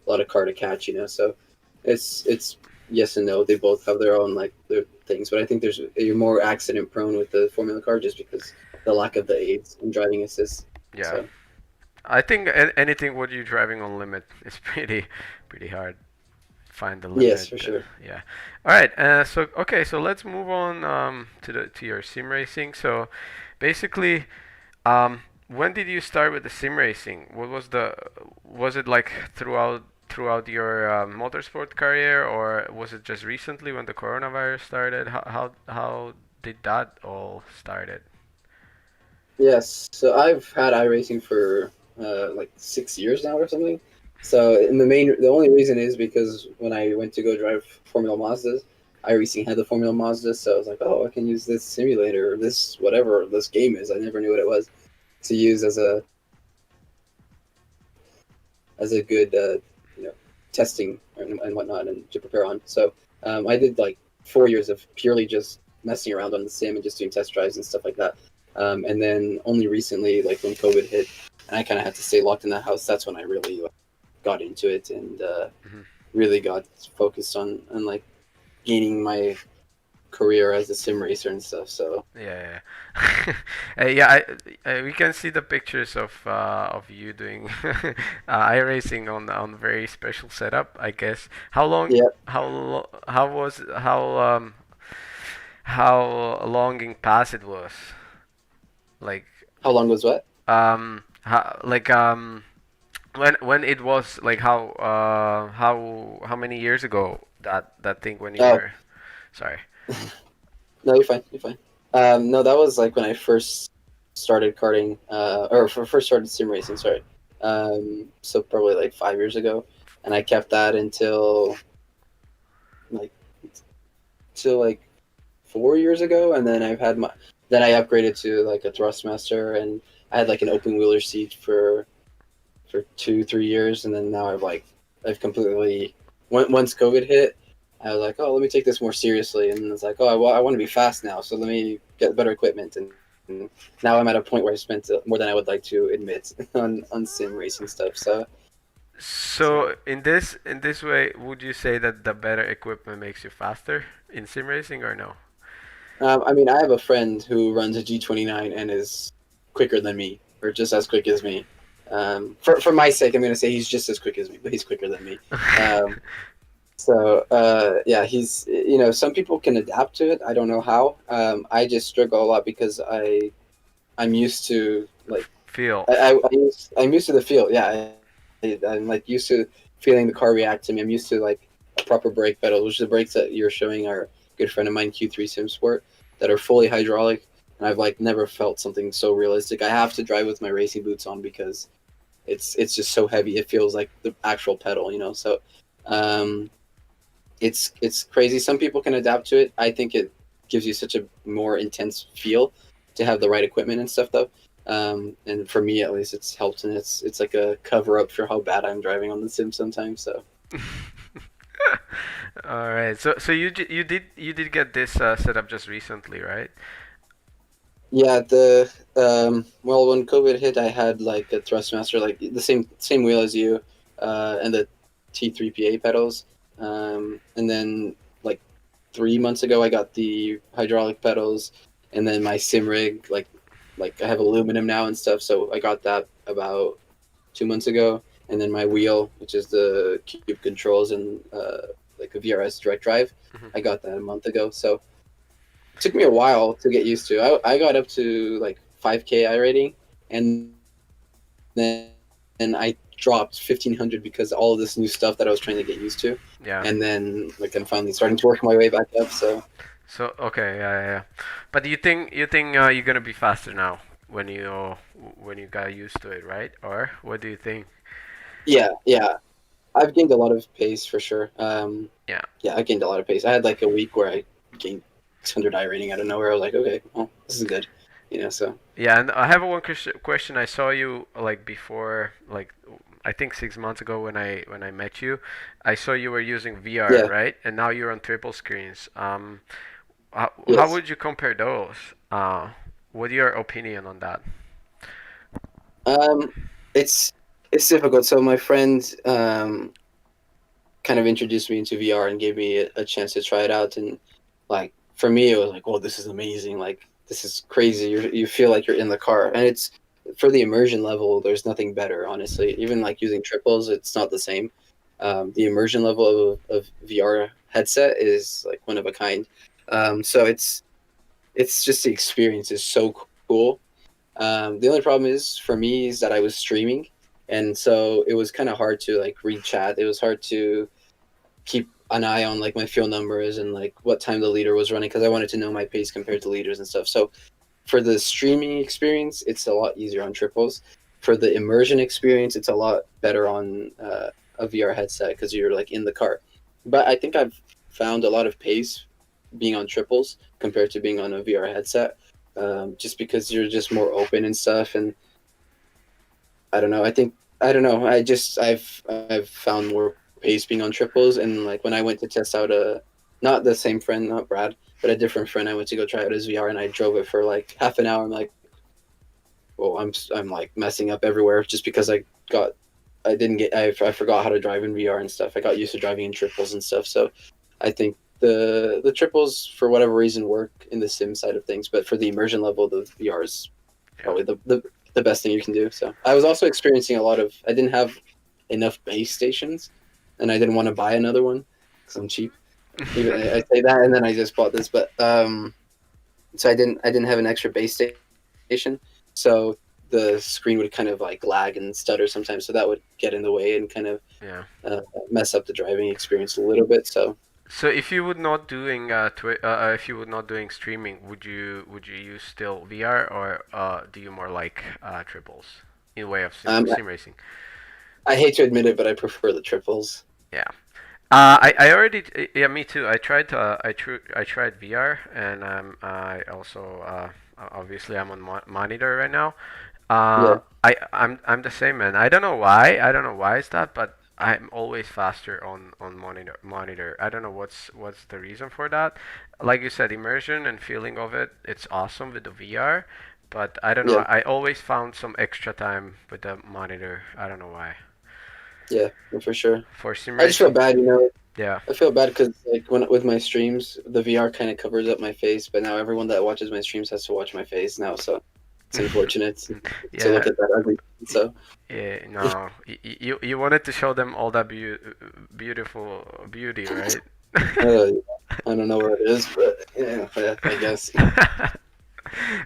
lot of car to catch, So, it's yes and no. They both have their own like their things, but I think you're more accident prone with the Formula car just because the lack of the aids and driving assist. Yeah. So I think anything what you're driving on limit is pretty hard. Find the yes, limit. for sure. Yeah. All right. So okay. So let's move on to your sim racing. So basically, when did you start with the sim racing? Was it like throughout your motorsport career, or was it just recently when the coronavirus started? How did that all started? Yes, so I've had iRacing for like 6 years now or something. So, and the only reason is because when I went to go drive Formula Mazdas, iRacing had the Formula Mazda, so I was like, oh, I can use this simulator or this whatever this game is. I never knew what it was to use as a good testing and whatnot and to prepare on. So I did like 4 years of purely just messing around on the sim and just doing test drives and stuff like that. And then only recently, like when COVID hit, and I kind of had to stay locked in the house. That's when I really got into it and Mhm. really got focused on like gaining my career as a sim racer and stuff. So Yeah, yeah. Yeah, we can see the pictures of you doing iRacing on very special setup, I guess. yeah, How longing past it was? Like how long was what? like when it was like how many years ago that thing when you Oh, were sorry. no, you're fine. You're fine. No, that was like when I first started karting, first started sim racing. Sorry. So probably like 5 years ago, and I kept that like until like 4 years ago, and then then I upgraded to like a Thrustmaster, and I had like an open wheeler seat for 2 3 years, and then now I've completely once COVID hit, I was like, oh, let me take this more seriously, and it's like, oh, I want to be fast now, so let me get better equipment, and now I'm at a point where I spent more than I would like to admit on sim racing stuff. So So in this way, would you say that the better equipment makes you faster in sim racing or no? I mean, I have a friend who runs a G29 and is quicker than me, or just as quick as me. For my sake, I'm going to say he's just as quick as me, but he's quicker than me. Um, yeah, he's some people can adapt to it. I don't know how. I just struggle a lot because I'm used to like Feel. I'm used to the feel. Yeah, I'm like used to feeling the car react to me. I'm used to like a proper brake pedal, which the brakes that you're showing are a good friend of mine, Q3 Sim Sport, that are fully hydraulic. And I've like never felt something so realistic. I have to drive with my racing boots on because it's just so heavy. It feels like the actual pedal, you know. So um, it's crazy. Some people can adapt to it. I think it gives you such a more intense feel to have the right equipment and stuff though. And for me at least, it's helped, and it's like a cover up for how bad I'm driving on the sim sometimes. So All right. So you did get this setup just recently, right? yeah, well, when COVID hit, I had like a Thrustmaster, like the same wheel as you, and the T3PA pedals. And then like 3 months ago, I got the hydraulic pedals, and then my sim rig, like I have aluminum now and stuff. So I got that about 2 months ago, and then my wheel, which is the cube controls and like a VRS direct drive, Mhm. I got that a month ago. So it took me a while to get used to. I got up to like 5K I rating, and then I dropped 1500 because all of this new stuff that I was trying to get used to, Yeah. and then like I'm finally starting to work my way back up. So So okay, yeah. But you think you're gonna be faster now when you got used to it, right? Or what do you think? yeah, I've gained a lot of pace for sure. Yeah. Yeah, I gained a lot of pace. I had like a week where I gained 600 I rating out of nowhere. I was like, okay, well, this is good, So Yeah, and I have one question. I saw you like before, like I think 6 months ago when I met you. I saw you were using VR, yeah, right? And now you're on triple screens. How yes. would you compare those? What's your opinion on that? Um, it's it's difficult. So my friend kind of introduced me into VR and gave me a chance to try it out, and like for me, it was like, well, this is amazing. Like this is crazy. You feel like you're in the car, and it's for the immersion level. There's nothing better, honestly. Even like using triples, it's not the same. The immersion level of VR headset is like one of a kind. So it's just the experience is so cool. The only problem is for me is that I was streaming, and so it was kind of hard to like read chat. It was hard to keep an eye on like my fuel numbers and like what time the leader was running because I wanted to know my pace compared to leaders and stuff. So for the streaming experience, it's a lot easier on triples. For the immersion experience, it's a lot better on a VR headset because you're like in the car. But I think I've found a lot of pace being on triples compared to being on a VR headset, just because you're just more open and stuff. And I don't know. I don't know. I've found more pace being on triples, and like when I went to test out not the same friend, not Brad, but a different friend, I went to go try out his VR, and I drove it for like half an hour. I'm like, well, I'm like messing up everywhere just because I didn't get I forgot how to drive in VR and stuff. I got used to driving in triples and stuff, so I think the triples for whatever reason work in the sim side of things, but for the immersion level, the VR is Yeah. probably the best thing you can do. So I was also experiencing a lot of I didn't have enough base stations, and I didn't want to buy another one because I'm cheap. Even I say that, and then I just bought this, but so I didn't have an extra base station, so the screen would kind of like lag and stutter sometimes, so that would get in the way and kind of Yeah. mess up the driving experience a little bit. So So if you would not doing streaming, would you use still VR or do you more like triples in way of sim um, sim racing? I hate to admit it, but I prefer the triples. Yeah. I already yeah, me too. I tried VR, and I also obviously I'm on monitor right now. Yeah, I'm the same, man. I don't know why is that, but I'm always faster on monitor. I don't know what's the reason for that. Like you said, immersion and feeling of it, it's awesome with the VR, but I don't know. yeah. I always found some extra time with the monitor. I don't know why. Yeah, for sure. for sim I just feel racing. bad, you know. Yeah. I feel bad because like when with my streams, the VR kind of covers up my face, but now everyone that watches my streams has to watch my face now, so it's unfortunate to look Yeah. at that ugly. So No. You wanted to show them all that beautiful beauty, right? uh, I don't know where it is, but yeah, I guess.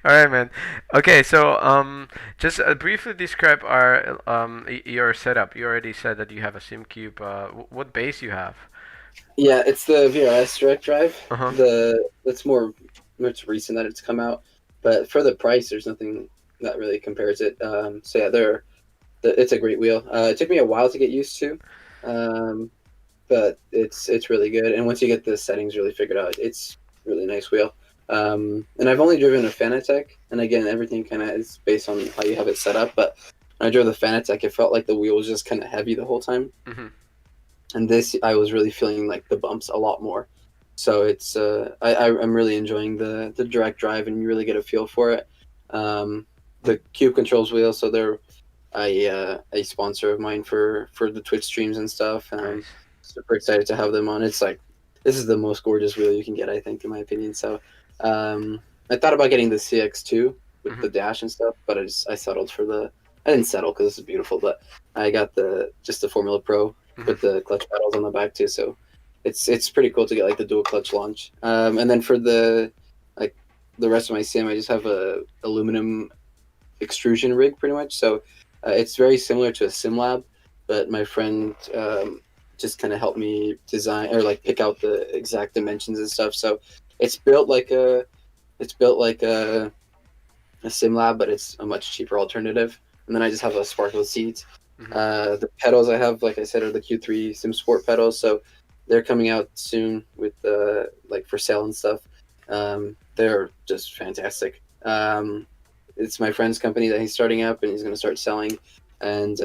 All right, man. Okay, so just briefly describe our your setup. You already said that you have a sim cube. What base you have? Yeah, it's the VRS direct drive. Uh huh. It's more much recent that it's come out, but for the price, there's nothing that really compares it. So yeah, it's a great wheel. It took me a while to get used to, um, but it's really good. And once you get the settings really figured out, it's really nice wheel. And I've only driven a Fanatec, and again, everything kind of is based on how you have it set up. But when I drove the Fanatec, it felt like the wheel was just kind of heavy the whole time. Hmm. And this, I was really feeling like the bumps a lot more. So it's I'm really enjoying the direct drive, and you really get a feel for it. The Cube controls wheel, so they're a sponsor of mine for the Twitch streams and stuff, and I'm Nice. super excited to have them on. It's like this is the most gorgeous wheel you can get, I think, in my opinion. So I thought about getting the CX2 with Hmm. the dash and stuff, but I settled for the. I didn't settle because this is beautiful, but I got just the Formula Pro with Hmm. the clutch pedals on the back too. So it's pretty cool to get like the dual clutch launch. And then for like the rest of my sim, I just have a aluminum extrusion rig pretty much. So it's very similar to a sim lab, but my friend just kind of helped me design or like pick out the exact dimensions and stuff. So it's built like a sim lab, but it's a much cheaper alternative. And then I just have a sparkle seat. Hmm. The pedals I have, like I said, are the Q3 Sim Sport pedals. So they're coming out soon with like for sale and stuff. They're just fantastic. It's my friend's company that he's starting up, and he's going to start selling. And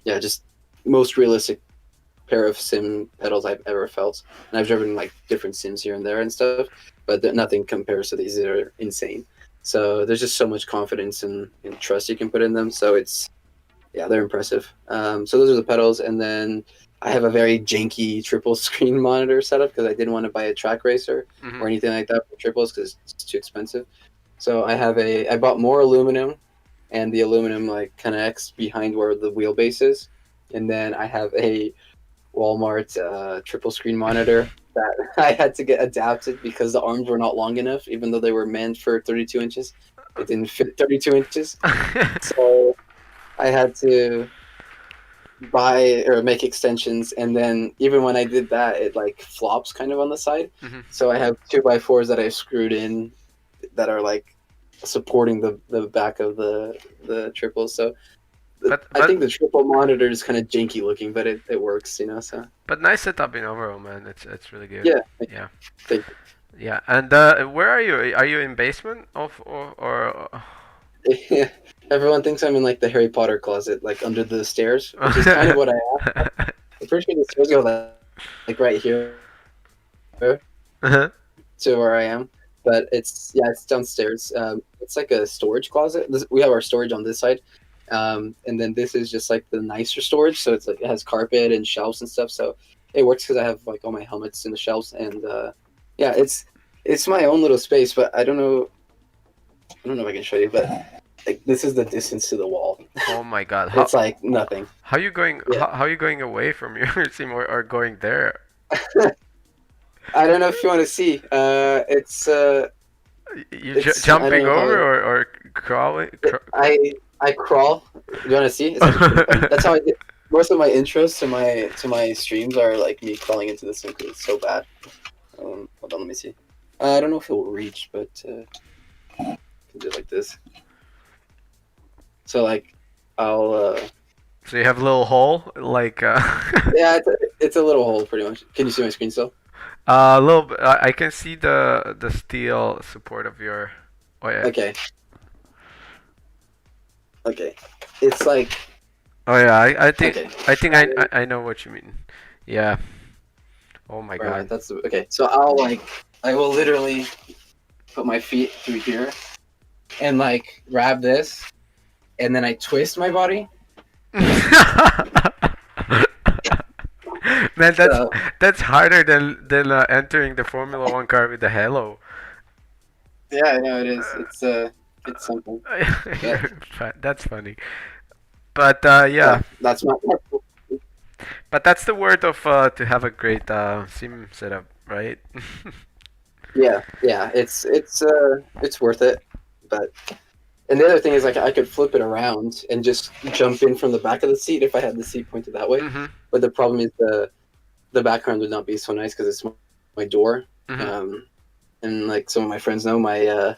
yeah, just most realistic pair of sim pedals I've ever felt. And I've driven like different sims here and there and stuff, but nothing compares to these. They're insane. So there's just so much confidence and trust you can put in them. So yeah, they're impressive. So those are the pedals, and then I have a very janky triple screen monitor setup because I didn't want to buy a track racer Hmm. or anything like that for triples because it's too expensive. So I bought more aluminum, and the aluminum like connects behind where the wheelbase is, and then I have a Walmart triple screen monitor that I had to get adapted because the arms were not long enough, even though they were meant for 32 inches. It didn't fit 32 inches, so I had to buy or make extensions, and then even when I did that, it like flops kind of on the side. Hmm. So I have 2x4s that I screwed in that are like supporting the back of the triples. So But I think but the triple monitor is kind of janky looking, but it works, you know. So but nice setup in overall, man. It's really good. yeah, Yeah. thank Yeah. And where are you? Are you in basement of or? you. Everyone thinks I'm in like the Harry Potter closet, like under the stairs, which is kind of what I am. I'm pretty sure the stairs go like right here Uh-huh. to where I am, but it's downstairs. It's like a storage closet. We have our storage on this side, and then this is just like the nicer storage. So it's like it has carpet and shelves and stuff. So it works because I have like all my helmets in the shelves, and yeah, it's my own little space. But I don't know if I can show you, but like this is the distance to the wall. Oh my God. It's like nothing. How you going? Yeah, How you going away from your team or going there? I don't know if you want to see. You I don't jumping know over how. or crawling? I crawl. Do you want to see? It's actually pretty funny. That's how I get most of my intros to my streams are like me crawling into the sink. It's so bad. Hold on, let me see. I don't know if it will reach, but I can do it like this. So like, I'll So you have a little hole, like yeah, it's a little hole pretty much. Can you see my screen still? a little bit. I can see the steel support of your. Oh yeah. Okay, okay. It's like Oh yeah. I think okay. I know what you mean. Yeah. Oh my All right, God. that's okay. So I will literally put my feet through here and like grab this, and then I twist my body Man, So that's harder than entering the Formula One car with the halo. yeah, I know it is. It's something. But That's funny. But yeah, yeah, that's my but that's the word of to have a great sim setup, right? yeah. It's worth it. But and the other thing is like I could flip it around and just jump in from the back of the seat if I had the seat pointed that way. Mhm. But the problem is the background would not be so nice because it's my door. Mhm. Um, and like some of my friends know, my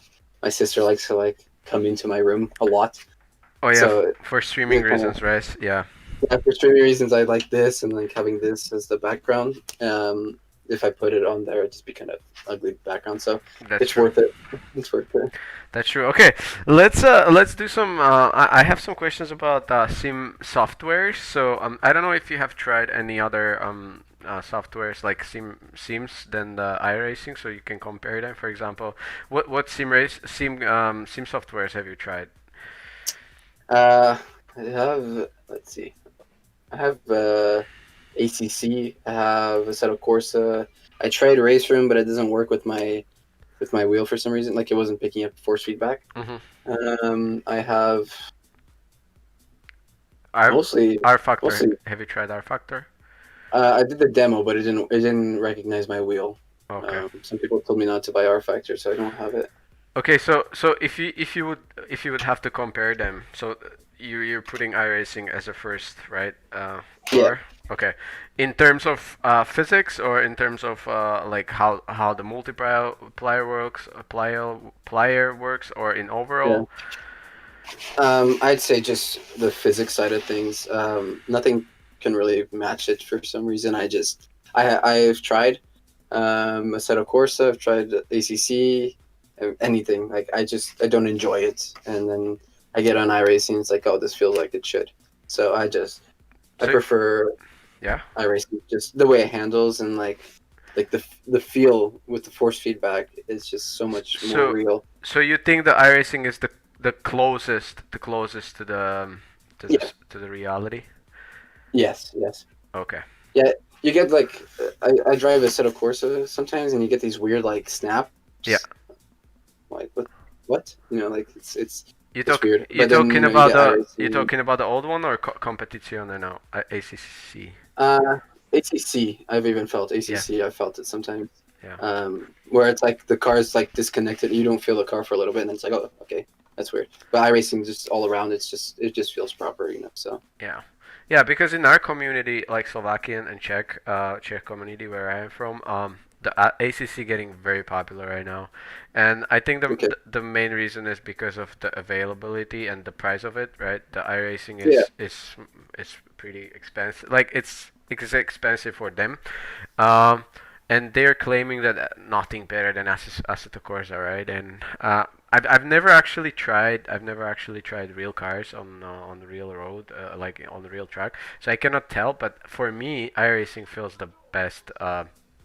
sister likes to like come into my room a lot. Oh yeah, So for streaming it kind of reasons, right? Yeah, yeah, for streaming reasons, I like this and like having this as the background. If I put it on there, it'd just be kind of ugly background. So that's it's true. worth it. It's worth it. That's true. Okay, let's do some. I have some questions about sim softwares. So I don't know if you have tried any other softwares like sims than the iRacing, so you can compare them. For example, what sim softwares have you tried? I have let's see. I have ACC. I have Assetto Corsa. I tried Race Room, but it doesn't work with my wheel for some reason. Like it wasn't picking up force feedback. Mm-hmm. I have R mostly R Factor. mostly. Have you tried R Factor? I did the demo, but it didn't recognize my wheel. Okay. Some people told me not to buy R Factor, so I don't have it. Okay, so if you would have to compare them, so you're putting iRacing as a first, right? Yeah, Floor. Okay. In terms of physics or in terms of like how the multiplier works, plier works, or in yeah. overall? I'd say just the physics side of things. Nothing can really match it for some reason. I've tried Assetto Corsa, I've tried ACC, anything. Like I don't enjoy it, and then I get on iRacing. It's like, oh, this feels like it should. So I So prefer yeah. iRacing, just the way it handles and like the feel with the force feedback is just so much more So real. so you think the iRacing is the closest to Yeah. to the reality? Yes. Yes. Okay. Yeah, you get like I drive a set of Corsa sometimes, and you get these weird like Yeah. snaps. Like what? You know, like it's weird. You But then talking you about get you iRacing. talking about the old one or Competizione now? ACC. Uh, ACC. I've even felt Yeah. ACC. I felt it sometimes. Yeah. Where it's like the car's like disconnected. You don't feel the car for a little bit, and then it's like, oh, okay, that's weird. But iRacing just all around. It just feels proper, you know. So Yeah. Yeah, because in our community, like Slovakian and Czech community where I am from, the ACC getting very popular right now, and I think okay, the main reason is because of the availability and the price of it, right? The iRacing yeah, is pretty expensive. Like it's expensive for them, um, and they're claiming that nothing better than Assetto Corsa, right? And I've never actually tried. I've never actually tried real cars on the real road, like on the real track. So I cannot tell. But for me, iRacing feels the best.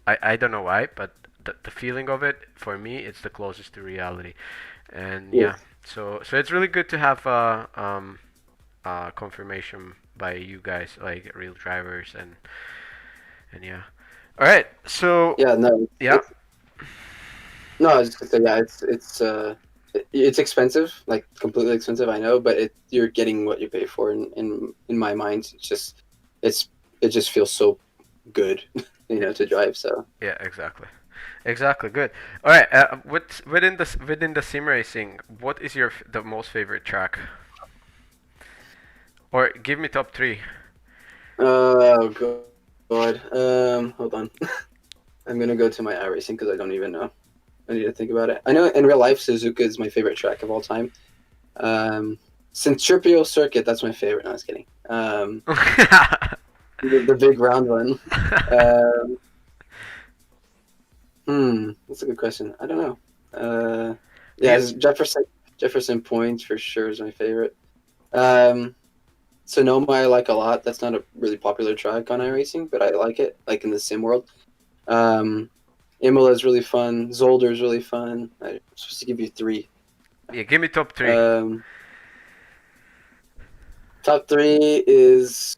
I don't know why, but the feeling of it for me, it's the closest to reality. And yeah, yeah, so it's really good to have confirmation by you guys, like real drivers, and yeah. All right. So yeah. No, yeah. no, I was just gonna say, yeah, it's expensive, like completely expensive. I know, but you're getting what you pay for. In my mind, it's it just feels so good, you know, to drive. So Yeah, exactly. Exactly. Good. All right. Within the sim racing, what is the most favorite track? Or give me top three. oh god, hold on, I'm gonna go to my iRacing because I don't even know. I need to think about it. I know in real life, Suzuka is my favorite track of all time. Centripetal Circuit, that's my favorite. No, I was kidding. The big round one. Um, that's a good question. I don't know. Do Yeah, you? it's Jefferson Point for sure is my favorite. Um, Sonoma I like a lot. That's not a really popular track on Mhm. iRacing, but I like it, like in the sim world. Um, Imola is really fun. Zolder is really fun. I'm supposed to give you three. Yeah, give me top three. Um, top three is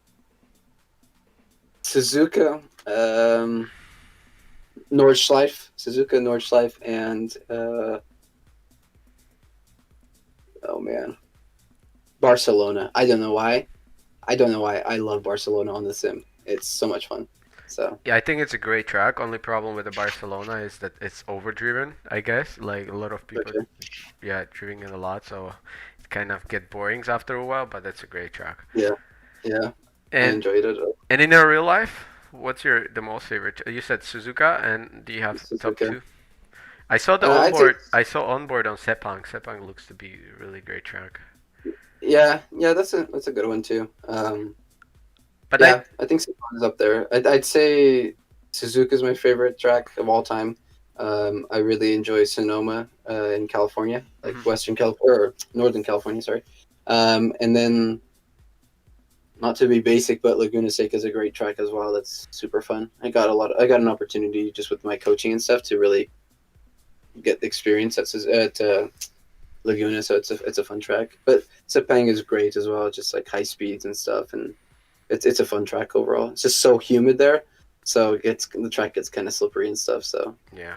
Suzuka. Nordschleife, Suzuka Nordschleife, and oh man, Barcelona. I don't know why. I don't know why I love Barcelona on the sim. It's so much fun. So Yeah, I think it's a great track. Only problem with the Barcelona is that it's overdriven, I guess. Like a lot of people, okay. yeah, driving it a lot, so it kind of get boring after a while, but it's a great track. Yeah, yeah, I And enjoyed it. and in your real life, what's your the most favorite? You said Suzuka, and do you have top Suzuka. two? I saw the I'd say onboard. I saw onboard on Sepang. Sepang looks to be a really great track. yeah. That's a good one too. But I Yeah, I think Saban is up there. I'd say Suzuka is my favorite track of all time. I really enjoy Sonoma in California, like mhm. Western California or Northern California, sorry. And then not to be basic, but Laguna Seca is a great track as well. That's super fun. I got an opportunity just with my coaching and stuff to really get the experience at Laguna, so it's a fun track. But Sepang is great as well, just like high speeds and stuff, and it's a fun track overall. It's just so humid there, so the track gets kind of slippery and stuff. So Yeah,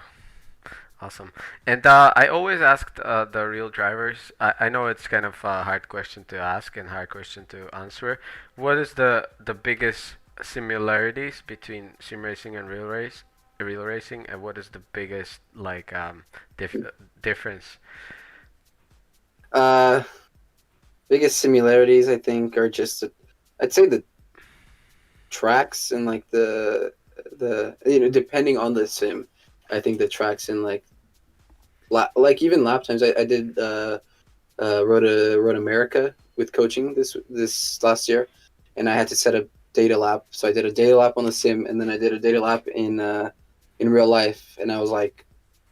awesome. And I always asked the real drivers. I know it's kind of a hard question to ask and hard question to answer. What is the biggest similarities between sim racing and real racing, and what is the biggest like dif difference? uh, biggest similarities I think are just I'd say the tracks and like the depending on the sim, I think the tracks and like even lap times. I did Road America with coaching this last year, and I had to set a data lap. So I did a data lap on the sim, and then I did a data lap in real life, and I was like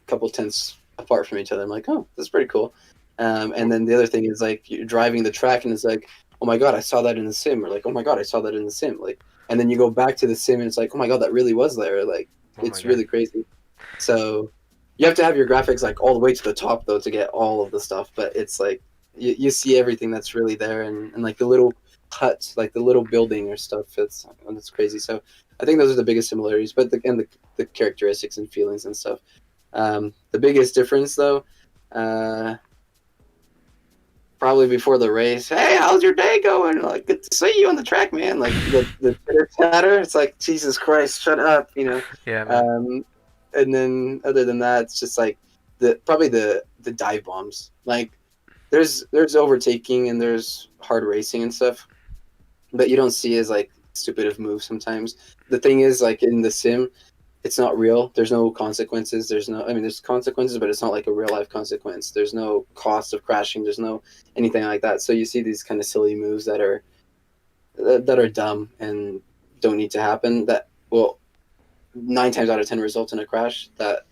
a couple tenths apart from each other. I'm like, oh, that's pretty cool. And then the other thing is like you're driving the track, and it's like, oh my god, I saw that in the sim, or like, oh my god, I saw that in the sim, like, and then you go back to the sim, and it's like, oh my god, that really was there, like, Oh my it's God. really crazy. So you have to have your graphics like all the way to the top though to get all of the stuff, but it's like you see everything that's really there, and like the little hut, like the little building or stuff. It's crazy. So I think those are the biggest similarities, but the characteristics and feelings and stuff. The biggest difference though, uh, probably before the race. Hey, how's your day going? Like, good to see you on the track, man. Like the chitter chatter. It's like Jesus Christ, shut up, you know. Yeah, man. Um, and then other than that, it's just like the dive bombs. Like there's overtaking and there's hard racing and stuff, but you don't see as like stupid of moves sometimes. The thing is, like in the sim, it's not real. There's no consequences. I mean, there's consequences, but it's not like a real life consequence. There's no cost of crashing. There's no anything like that. So you see these kind of silly moves that are dumb and don't need to happen. That will 9 times out of 10 result in a crash that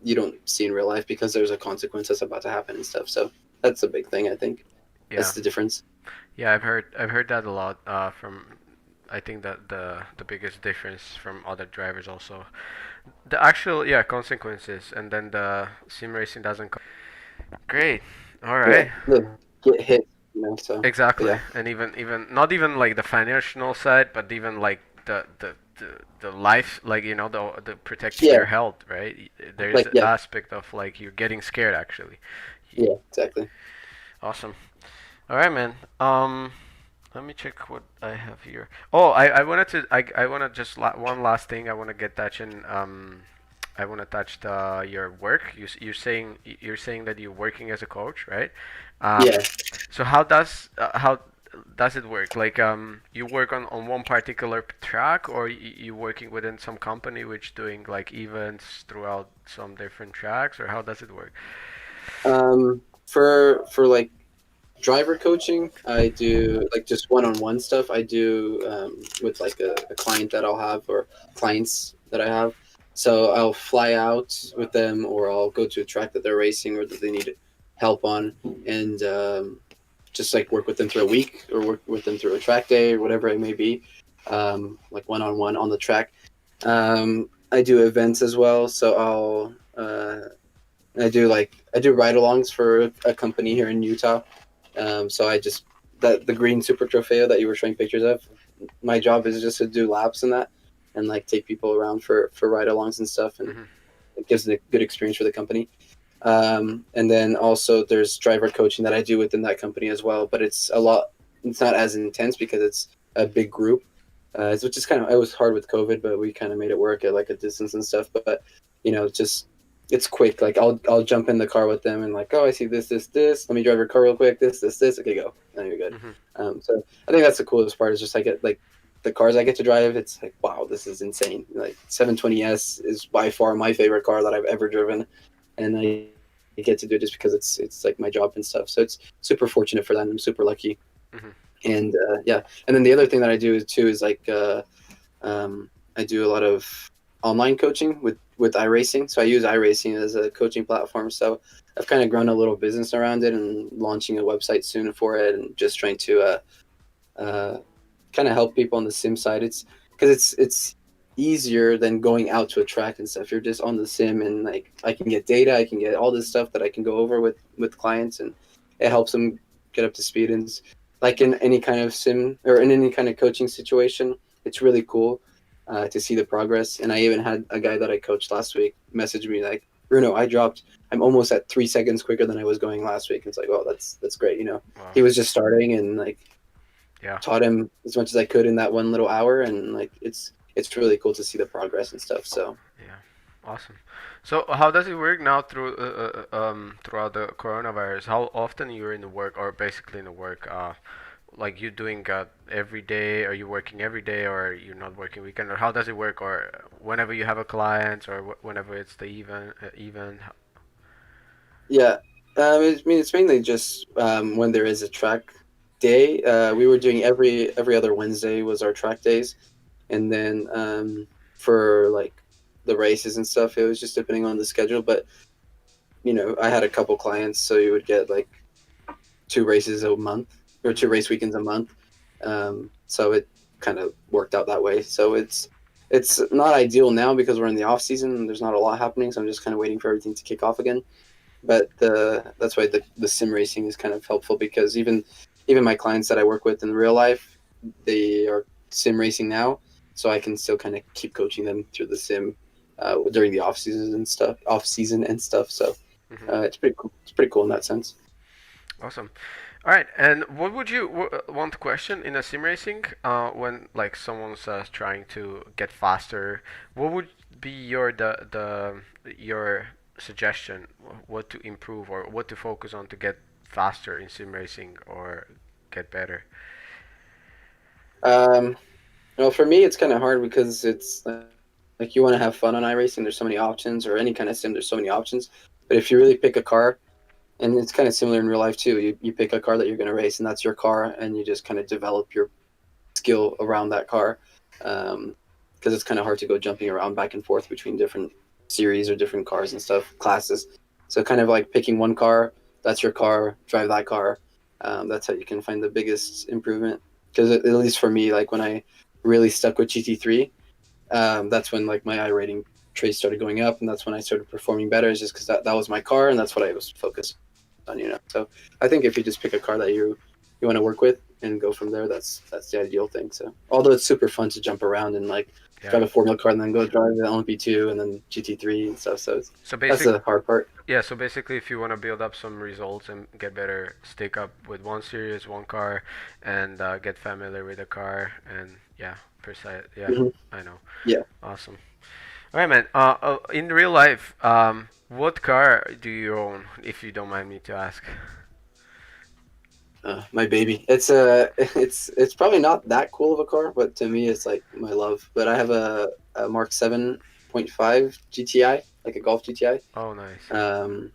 you don't see in real life because there's a consequence that's about to happen and stuff. So that's a big thing. I think Yeah. that's the difference. Yeah, I've heard that a lot from I think that the biggest difference from other drivers also. The actual yeah, consequences and then the sim racing doesn't Great. All Yeah, right. get hit. So but Exactly. yeah, And even not even like the financial side, but even like the life, like the protecting yeah, your health, right? There's like the yeah, aspect of like you're getting scared actually. yeah, exactly. Awesome. All right, man. Let me check what I have here. Oh, I wanted to I want to just one last thing I want to get touching. I want to touch your work. You're saying that you're working as a coach, right? Um, Yeah, so how does it work? Like you work on one particular track, or you working within some company which doing like events throughout some different tracks, or how does it work? for like driver coaching, I do like just one-on-one stuff. I do with like a client that I'll have or clients that I have. So I'll fly out with them, or I'll go to a track that they're racing or that they need help on, and just like work with them through a week or work with them through a track day or whatever it may be, like one-on-one on the track. I do events as well, so I do ride-alongs for a company here in Utah. So I just that the green Super Trofeo that you were showing pictures of. My job is just to do laps in that. and like take people around for ride-alongs and stuff, and Mhm. it gives a good experience for the company. And then also there's driver coaching that I do within that company as well, but it's not as intense because it's a big group, which is it was hard with COVID, but we kind of made it work at like a distance and stuff. But just it's quick. Like I'll jump in the car with them and like, oh, I see this. Let me drive your car real quick. This. Okay, go. Then you're good. Mhm. So I think that's the coolest part is just I get like the cars I get to drive. It's like wow, this is insane. Like 720S is by far my favorite car that I've ever driven, and I get to do it just because it's like my job and stuff. So it's super fortunate for that. I'm super lucky. Mhm. And yeah, and then the other thing that I do too is like I do a lot of online coaching with iRacing. So I use iRacing as a coaching platform. So I've kind of grown a little business around it and launching a website soon for it, and just trying to uh, kind of help people on the sim side. It's because it's easier than going out to a track and stuff. You're just on the sim, and like I can get data, I can get all this stuff that I can go over with clients, and it helps them get up to speed. And like in any kind of sim or in any kind of coaching situation, it's really cool to see the progress. And I even had a guy that I coached last week message me like, Bruno, I'm almost at 3 seconds quicker than I was going last week. It's like, oh, that's great. Wow. He was just starting, and like Yeah. taught him as much as I could in that one little hour, and like it's really cool to see the progress and stuff. So Yeah. Awesome. So how does it work now throughout the coronavirus? How often you're in the work or basically in the work? Like you doing every day? Are you working every day or you're not working weekend? Or how does it work? Or whenever you have a client or whenever it's the event. yeah, I mean it's mainly just when there is a track day. We were doing every other Wednesday was our track days, and then for like the races and stuff, it was just depending on the schedule. But I had a couple clients, so you would get like 2 races a month or Mhm. 2 race weekends a month. So it kind of worked out that way. So it's not ideal now because we're in the off season and there's not a lot happening. So I'm just kind of waiting for everything to kick off again. But that's why the sim racing is kind of helpful because even my clients that I work with in real life, they are sim racing now. So I can still kind of keep coaching them through the sim during the off season and stuff. So Mhm. it's pretty cool. It's pretty cool in that sense. Awesome. All right, and what would you want to question in a sim racing when like someone's trying to get faster? What would be your suggestion? What to improve or what to focus on to get faster in sim racing or get better? Um, Well, for me, it's kind of hard because it's like you want to have fun on iRacing. There's so many options, or any kind of sim. There's so many options. But if you really pick a car, and it's kind of similar in real life too. You pick a car that you're going to race, and that's your car, and you just kind of develop your skill around that car. Because it's kind of hard to go jumping around back and forth between different series or different cars and stuff, classes. So kind of like picking one car, that's your car, drive that car. That's how you can find the biggest improvement. Because at least for me, like when I really stuck with GT3, that's when like my I rating trace started going up, and that's when I started performing better. It's just because that was my car, and that's what I was focused on. So I think if you just pick a car that you want to work with and go from there, that's the ideal thing. So although it's super fun to jump around and like Yeah. drive a Formula car and then go drive the LMP2 and then GT3 and stuff. So So that's basic the hard part. Yeah, so basically, if you want to build up some results and get better, stick up with one series, one car, and get familiar with the car, and yeah, precise. Yeah, Hmm. I know. Yeah. Awesome. All right, man. In real life, what car do you own, if you don't mind me to ask? My baby. It's it's probably not that cool of a car, but to me, it's like my love. But I have a Mark 7.5 GTI, like a Golf GTI. Oh, nice. Um,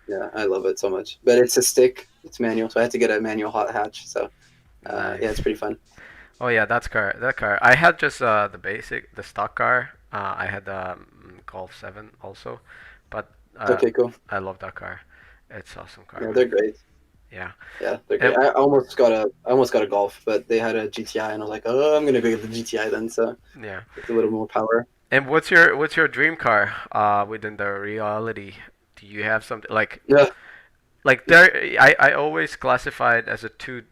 yeah, I love it so much. But it's a stick. It's manual, so I had to get a manual hot hatch. So Nice. yeah, it's pretty fun. Oh yeah, that car. I had just the stock car. I had Golf 7 also, but uh, Okay, cool. I love that car. It's awesome car, Yeah, man. they're great. Yeah. Yeah, they're great. And I almost got a Golf, but they had a GTI, and I was like, oh, I'm gonna go get the GTI then. So yeah. it's a little more power. And what's your dream car within the reality? Do you have something Yeah. like there I always classify it as a two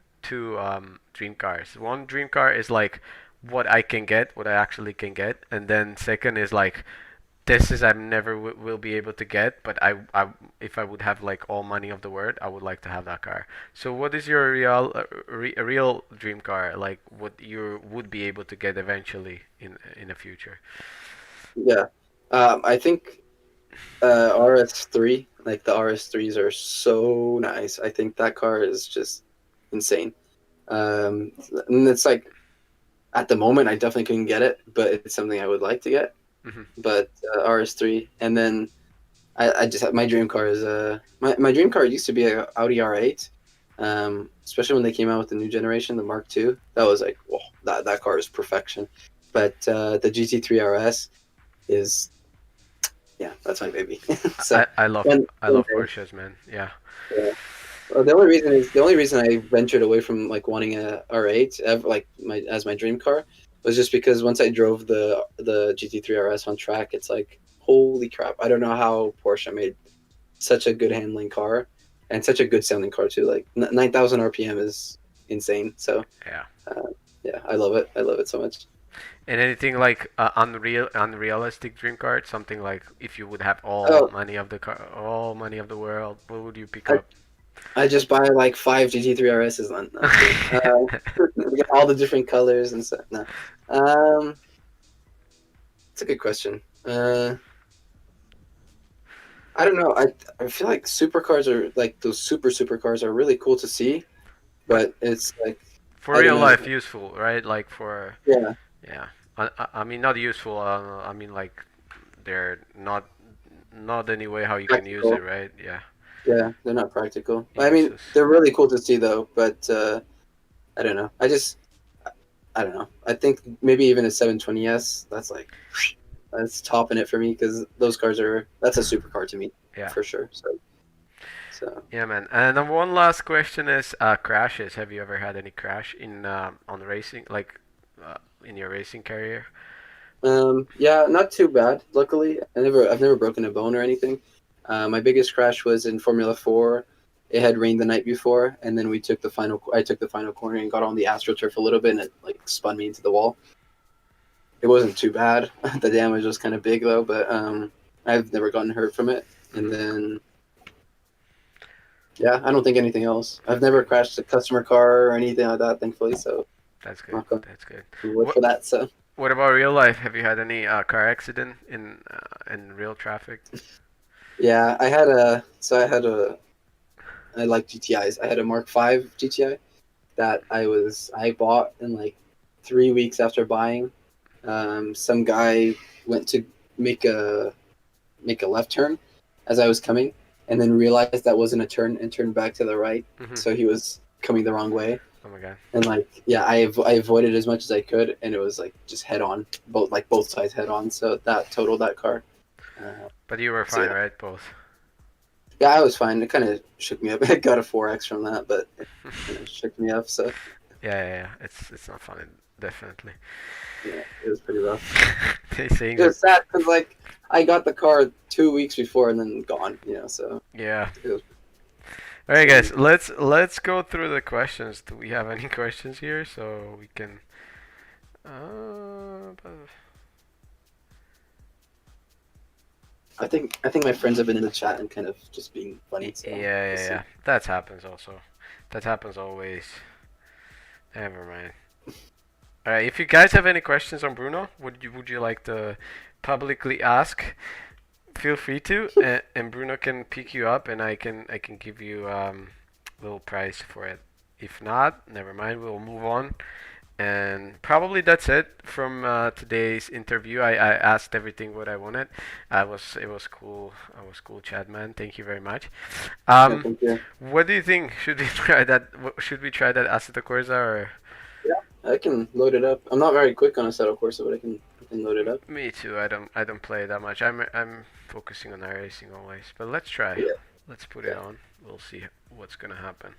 dream cars. One dream car is like what I can get, what I actually can get, and then second is like this is I never will be able to get, but if I would have like all money of the world, I would like to have that car. So what is your real dream car? Like what you would be able to get eventually in the future? Yeah. I think RS3, like the RS3s are so nice. I think that car is just insane. And it's like at the moment I definitely couldn't get it, but it's something I would like to get. Hmm. But RS3, and then I just have my dream car is my dream car used to be a Audi R8. Especially when they came out with the new generation, the Mark II. That was like, whoa, that car is perfection. But the GT3 RS is, yeah, that's my baby. So I love I one love day, Porsches, man. Yeah. yeah. Well, the only reason I ventured away from like wanting a R8 ever, like my dream car, was just because once I drove the GT3 RS on track, it's like holy crap! I don't know how Porsche made such a good handling car and such a good sounding car too. Like 9,000 RPM is insane. So Yeah. uh, yeah, I love it. I love it so much. And anything like unrealistic dream car, something like if you would have Oh, all money of the world, what would you pick I, up? I just buy like five GT3 RSs. No, I'm kidding. We got all the different colors and stuff. No, it's a good question. I don't know. I feel like supercars are like those supercars are really cool to see, But but it's like for I don't real know. life useful, right? Like for Yeah, yeah. I mean not useful. I mean like they're not any way how you can use it, practical. right? Yeah. Yeah, they're not practical. I mean, Useless. they're really cool to see though, but I don't know. I don't know. I think maybe even a 720S. That's topping it for me because those cars are that's a supercar to me Yeah. for sure. So Yeah, man. And then one last question is crashes. Have you ever had any crash in on racing, like in your racing career? yeah, not too bad. Luckily, I've never broken a bone or anything. My biggest crash was in Formula 4. It had rained the night before, and then I took the final corner and got on the AstroTurf a little bit, and it like spun me into the wall. It wasn't too bad. The damage was kind of big though, but I've never gotten hurt from it. And Hmm. then yeah, I don't think anything else. I've That's never good. crashed a customer car or anything like that, thankfully. So That's good. knock on That's good. wood What for that. So What about real life? Have you had any car accident in real traffic? yeah, I like GTIs. I had a Mark V GTI that I bought in like 3 weeks after buying. Some guy went to make a make a left turn as I was coming, and then realized that wasn't a turn and turned back to the right. Hmm. So he was coming the wrong way, Oh my god. and like yeah, I avoided as much as I could, and it was like just head on, both sides head on. So that totaled that car. But you were So fine, yeah, right? Both. yeah, I was fine. It kind of shook me up. I got a 4X from that, but it kind of shook me up. So Yeah. It's not funny, definitely. yeah, it was pretty rough. They saying It that. was sad because like I got the car 2 weeks before and then gone. So Yeah. it was All right, sad. guys. Let's go through the questions. Do we have any questions here so we can? Uh, I think my friends have been in the chat and kind of just being funny. So we'll see. yeah. That happens also. That happens always. Never mind. All right. If you guys have any questions on Bruno, would you like to publicly ask? Feel free to, and Bruno can pick you up, and I can give you little price for it. If not, never mind. We'll move on. And probably that's it from today's interview. I asked everything what I wanted. It was cool. I was cool, Chad man. Thank you very much. Yeah, Um, thank you. what do you think? Should we try that? Should we try that Assetto Corsa or? Yeah, I can load it up. I'm not very quick on a Assetto Corsa, but I can load it up. Me too. I don't play that much. I'm focusing on iRacing always. But let's try. Yeah, Let's put it yeah. on. We'll see what's gonna happen.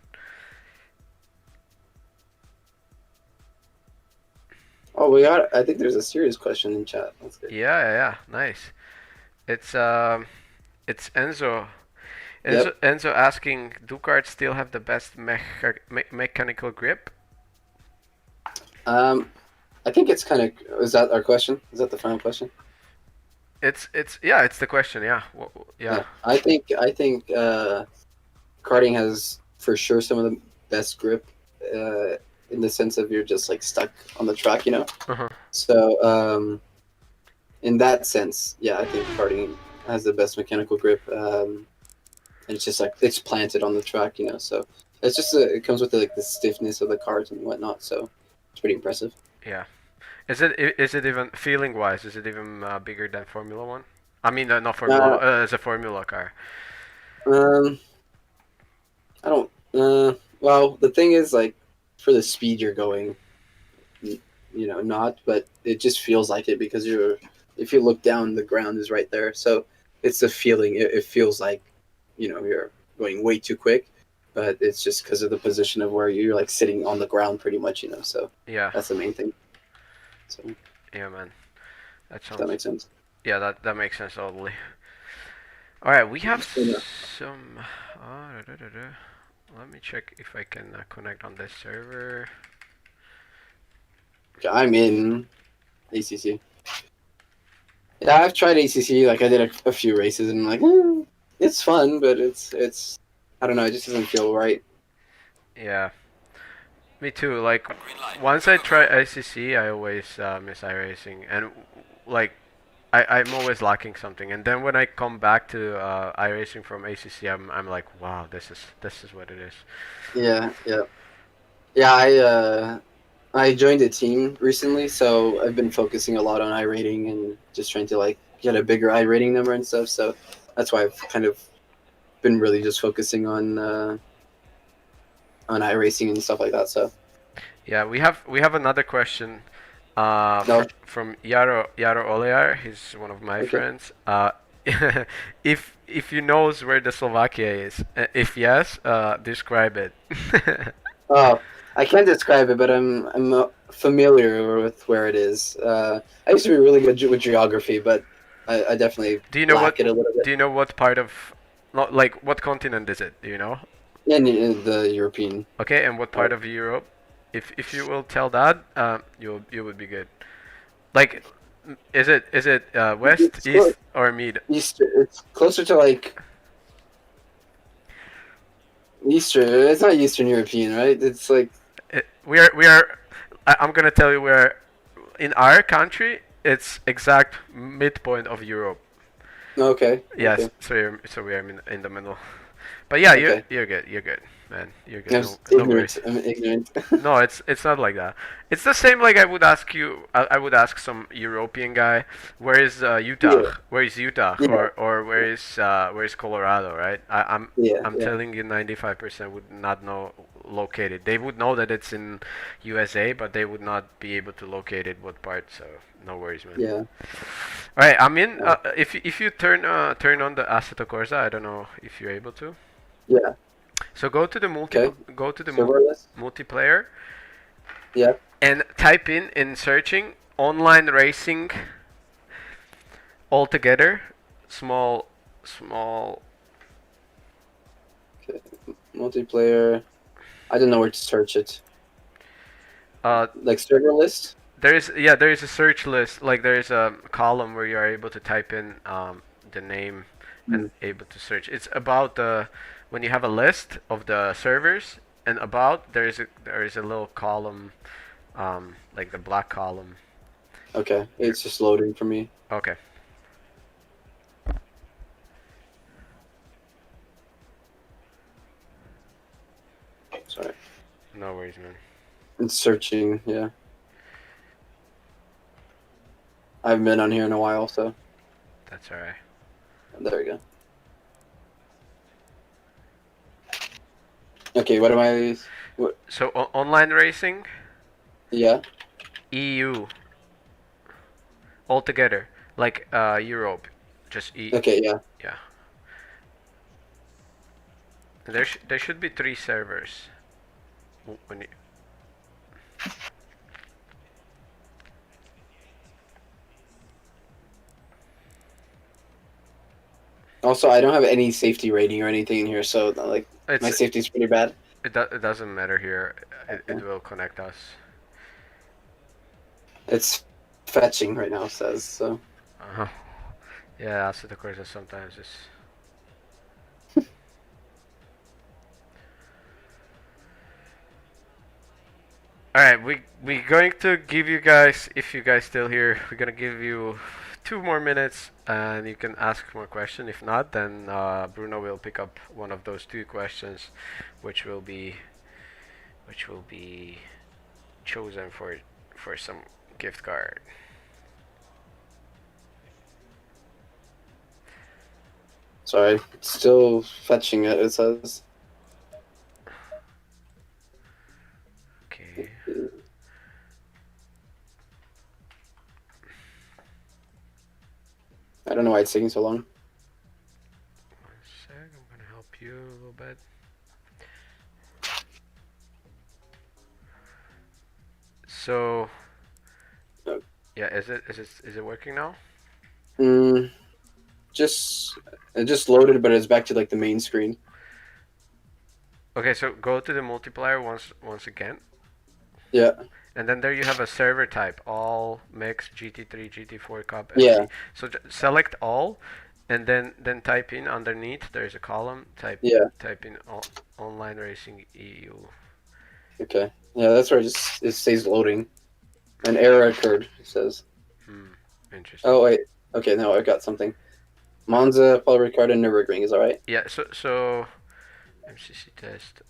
Oh, we got. I think there's a serious question in chat. That's good. Yeah. Nice. It's it's Enzo. Yep. Enzo asking, do cards still have the best mechanical grip? Um, I think it's kind of. Is that our question? Is that the final question? It's yeah, it's the question. Yeah, yeah. Yeah, I think karting has for sure some of the best grip, uh, in the sense of you're just like stuck on the track, you know. Uh-huh. So in that sense, yeah, I think karting has the best mechanical grip, and it's just like it's planted on the track, you know. So it's just it comes with like the stiffness of the cars and whatnot. So it's pretty impressive. Yeah. Is it even feeling wise? Is it even bigger than Formula One? I mean, not Formula. Uh, As a Formula car. um, I don't. Well, the thing is, like, for the speed you're going, you know, not, but it just feels like it because you're. If you look down, the ground is right there, so it's the feeling. It feels like, you know, you're going way too quick, but it's just because of the position of where you're like sitting on the ground, pretty much, you know. So Yeah. that's the main thing. So if Yeah, man. That that sounds. makes sense. Yeah, that makes sense totally. All right, we have Yeah. some. Let me check if I can connect on this server. Okay, I'm in ACC. Yeah, I've tried ACC. Like I did a few races, and I'm like, it's fun, but it's I don't know. It just doesn't feel right. Yeah, me too. Like once I try ICC, I always miss iRacing, and like I'm always lacking something. And then when I come back to iRacing from ACC, I'm like, wow, this is what it is. Yeah, yeah, yeah. I joined a team recently, so I've been focusing a lot on iRating and just trying to like get a bigger iRating number and stuff. So that's why I've kind of been really just focusing on iRacing and stuff like that. So Yeah, we have another question no, from Yaro Olear. He's one of my okay. friends. If you knows where the Slovakia is, if yes, describe it. Oh, I can't describe it, but I'm familiar with where it is. I used to be really good with geography, but I definitely Do you know lack what? it a little bit. Do you know what part of, not like what continent is it? Do you know? In the European Okay, and what part part. of Europe? If you will tell that, you would be good. Like, is it west, It's east, or mid? East. It's closer to like Eastern. It's not Eastern European, right? It's like We are. I'm gonna tell you where in our country it's exact midpoint of Europe. okay, Yes, okay, so we are in the middle. But yeah, okay. you're good. You're good, man. You're good. I'm No just no ignorant. worries. I'm ignorant. No, it's not like that. It's the same like I would ask you. I would ask some European guy, where is Utah? Yeah, Where is Utah? yeah, Or where is Colorado? Right? yeah, I'm yeah, telling you, 95% would not know located. They would know that it's in USA, but they would not be able to locate it what part. So no worries, man. yeah. All right, I'm in. Uh, If you turn on the Assetto Corsa, I don't know if you're able to. yeah. So Okay. go to the Serverless. multiplayer Yeah. and type in searching online racing altogether, small. Okay. Multiplayer. I don't know where to search it. Uh, Like server list. there is a search list. Like there is a column where you are able to type in the name and Hmm. able to search. It's about the when you have a list of the servers and about there is a little column, like the black column. Okay, Here. it's just loading for me. Okay. Sorry. No worries, man. It's searching. Yeah. I haven't been on here in a while, so That's alright. there we go. Okay, what am I? What? So online racing, Yeah. EU altogether, like Europe, just Okay. Yeah. yeah. There should be three servers. When you, Also, I don't have any safety rating or anything in here, so like my it's safety's pretty bad. it doesn't matter here. It Okay. will connect us. It's fetching right now, it says, so. Uh-huh. Yeah, acid courses sometimes is. Alright, we're going to give you guys, if you guys still here, we're gonna give you 2 more minutes and you can ask more questions. If not, then Bruno will pick up one of those 2 questions, which will be chosen for some gift card. Sorry, it's still fetching it, it says. Okay. I don't know why it's taking so long. 1 sec, I'm gonna help you a little bit. So, yeah, is it working now? It just loaded, but it's back to like the main screen. Okay, so go to the multiplier once again. Yeah. And then there you have a server type, all, mix, GT3, GT4, cup, Yeah. So select all, and then type in underneath, there's a column, type in online racing EU. Okay. Yeah, that's where it stays loading. An error occurred, it says. Interesting. Oh, wait. Okay, no, I got something. Monza, Paul Ricard, and Nürburgring, is that right? Yeah, so MCC test.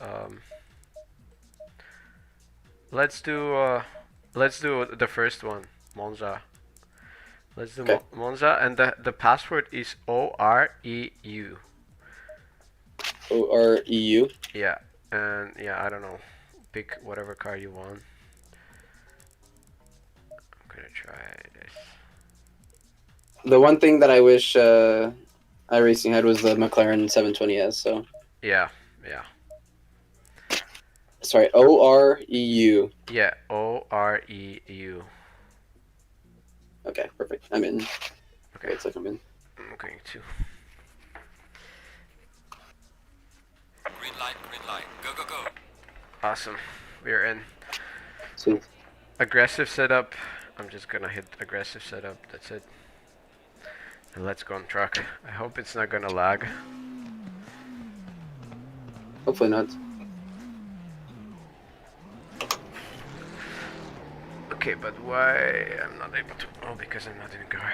Let's do the first one, Monza. Let's do Monza, and the password is OREU. OREU? Yeah, and yeah, I don't know. Pick whatever car you want. I'm gonna try this. The one thing that I wish iRacing had was the McLaren 720S, so. Yeah. Sorry, OREU. Yeah, OREU. Okay, perfect. I'm in. Okay. Wait a second, I'm in. I'm going to. Green light, go, go, go. Awesome, we're in. Sweet. Aggressive setup. I'm just gonna hit aggressive setup, that's it. And let's go on track. I hope it's not gonna lag. Hopefully not. Okay, but why I'm not able to? Oh, because I'm not in a car.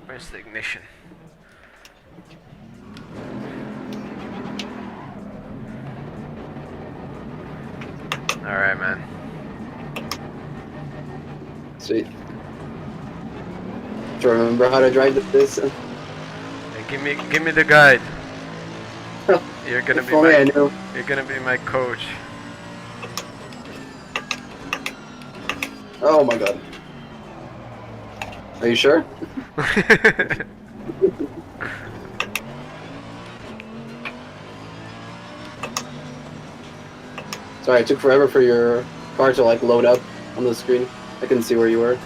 Where's the ignition? Alright, man. Sweet. Do you remember how to drive this? Hey, give me the guide. You're gonna be my. You're gonna be my coach. Oh my god. Are you sure? Sorry, it took forever for your car to like load up on the screen. I couldn't see where you were.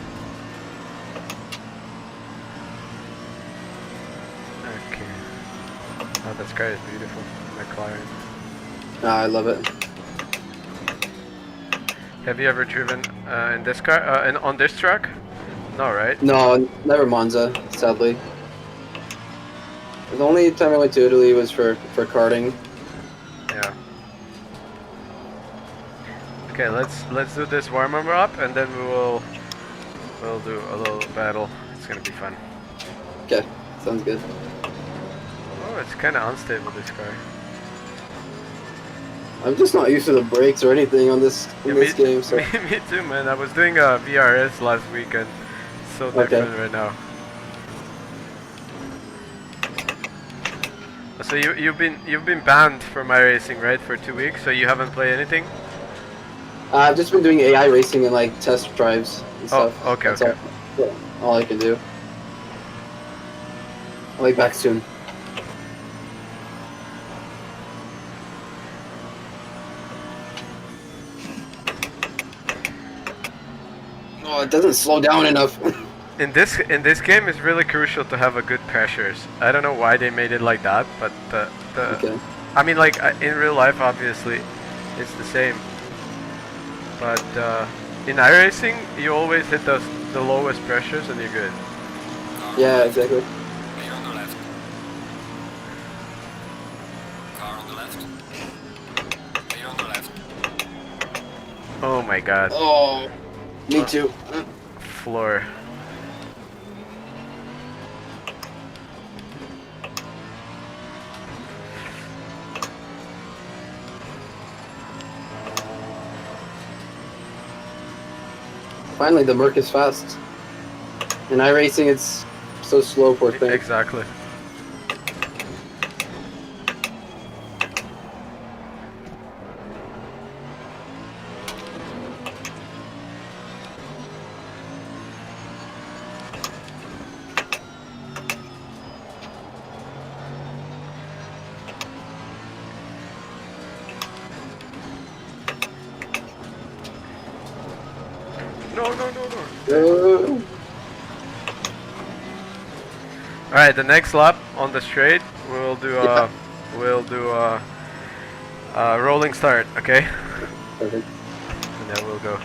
Okay. Oh, this car is beautiful. McLaren. I love it. Have you ever driven in this car? And on this track? No, right? No, never Monza, sadly. The only time I went to Italy was for karting. Yeah. Okay, let's do this warm up and then we'll do a little battle. It's gonna be fun. Okay, sounds good. Oh, it's kind of unstable, this car. I'm just not used to the brakes or anything on this game. So. Me too, man. I was doing a VRS last weekend. It's so different right now. So you've been banned from iRacing, right, for 2 weeks? So you haven't played anything? I've just been doing AI racing and like test drives and stuff. Oh, okay, That's okay. All I can do. I'll be back soon. Oh, it doesn't slow down enough. In this game, it's really crucial to have a good pressures. I don't know why they made it like that, but Okay. I mean, like in real life, obviously, it's the same. But in iRacing, you always hit the lowest pressures and you're good. Car Yeah, exactly. Clear on the left. Car on the left. Clear on the left. Oh my god. Oh, me too. Floor. Finally, the Merc is fast. In iRacing, it's so slow, poor thing. Exactly. No. All right, the next lap on the straight, we'll do a rolling start, okay? Perfect. And then we'll go.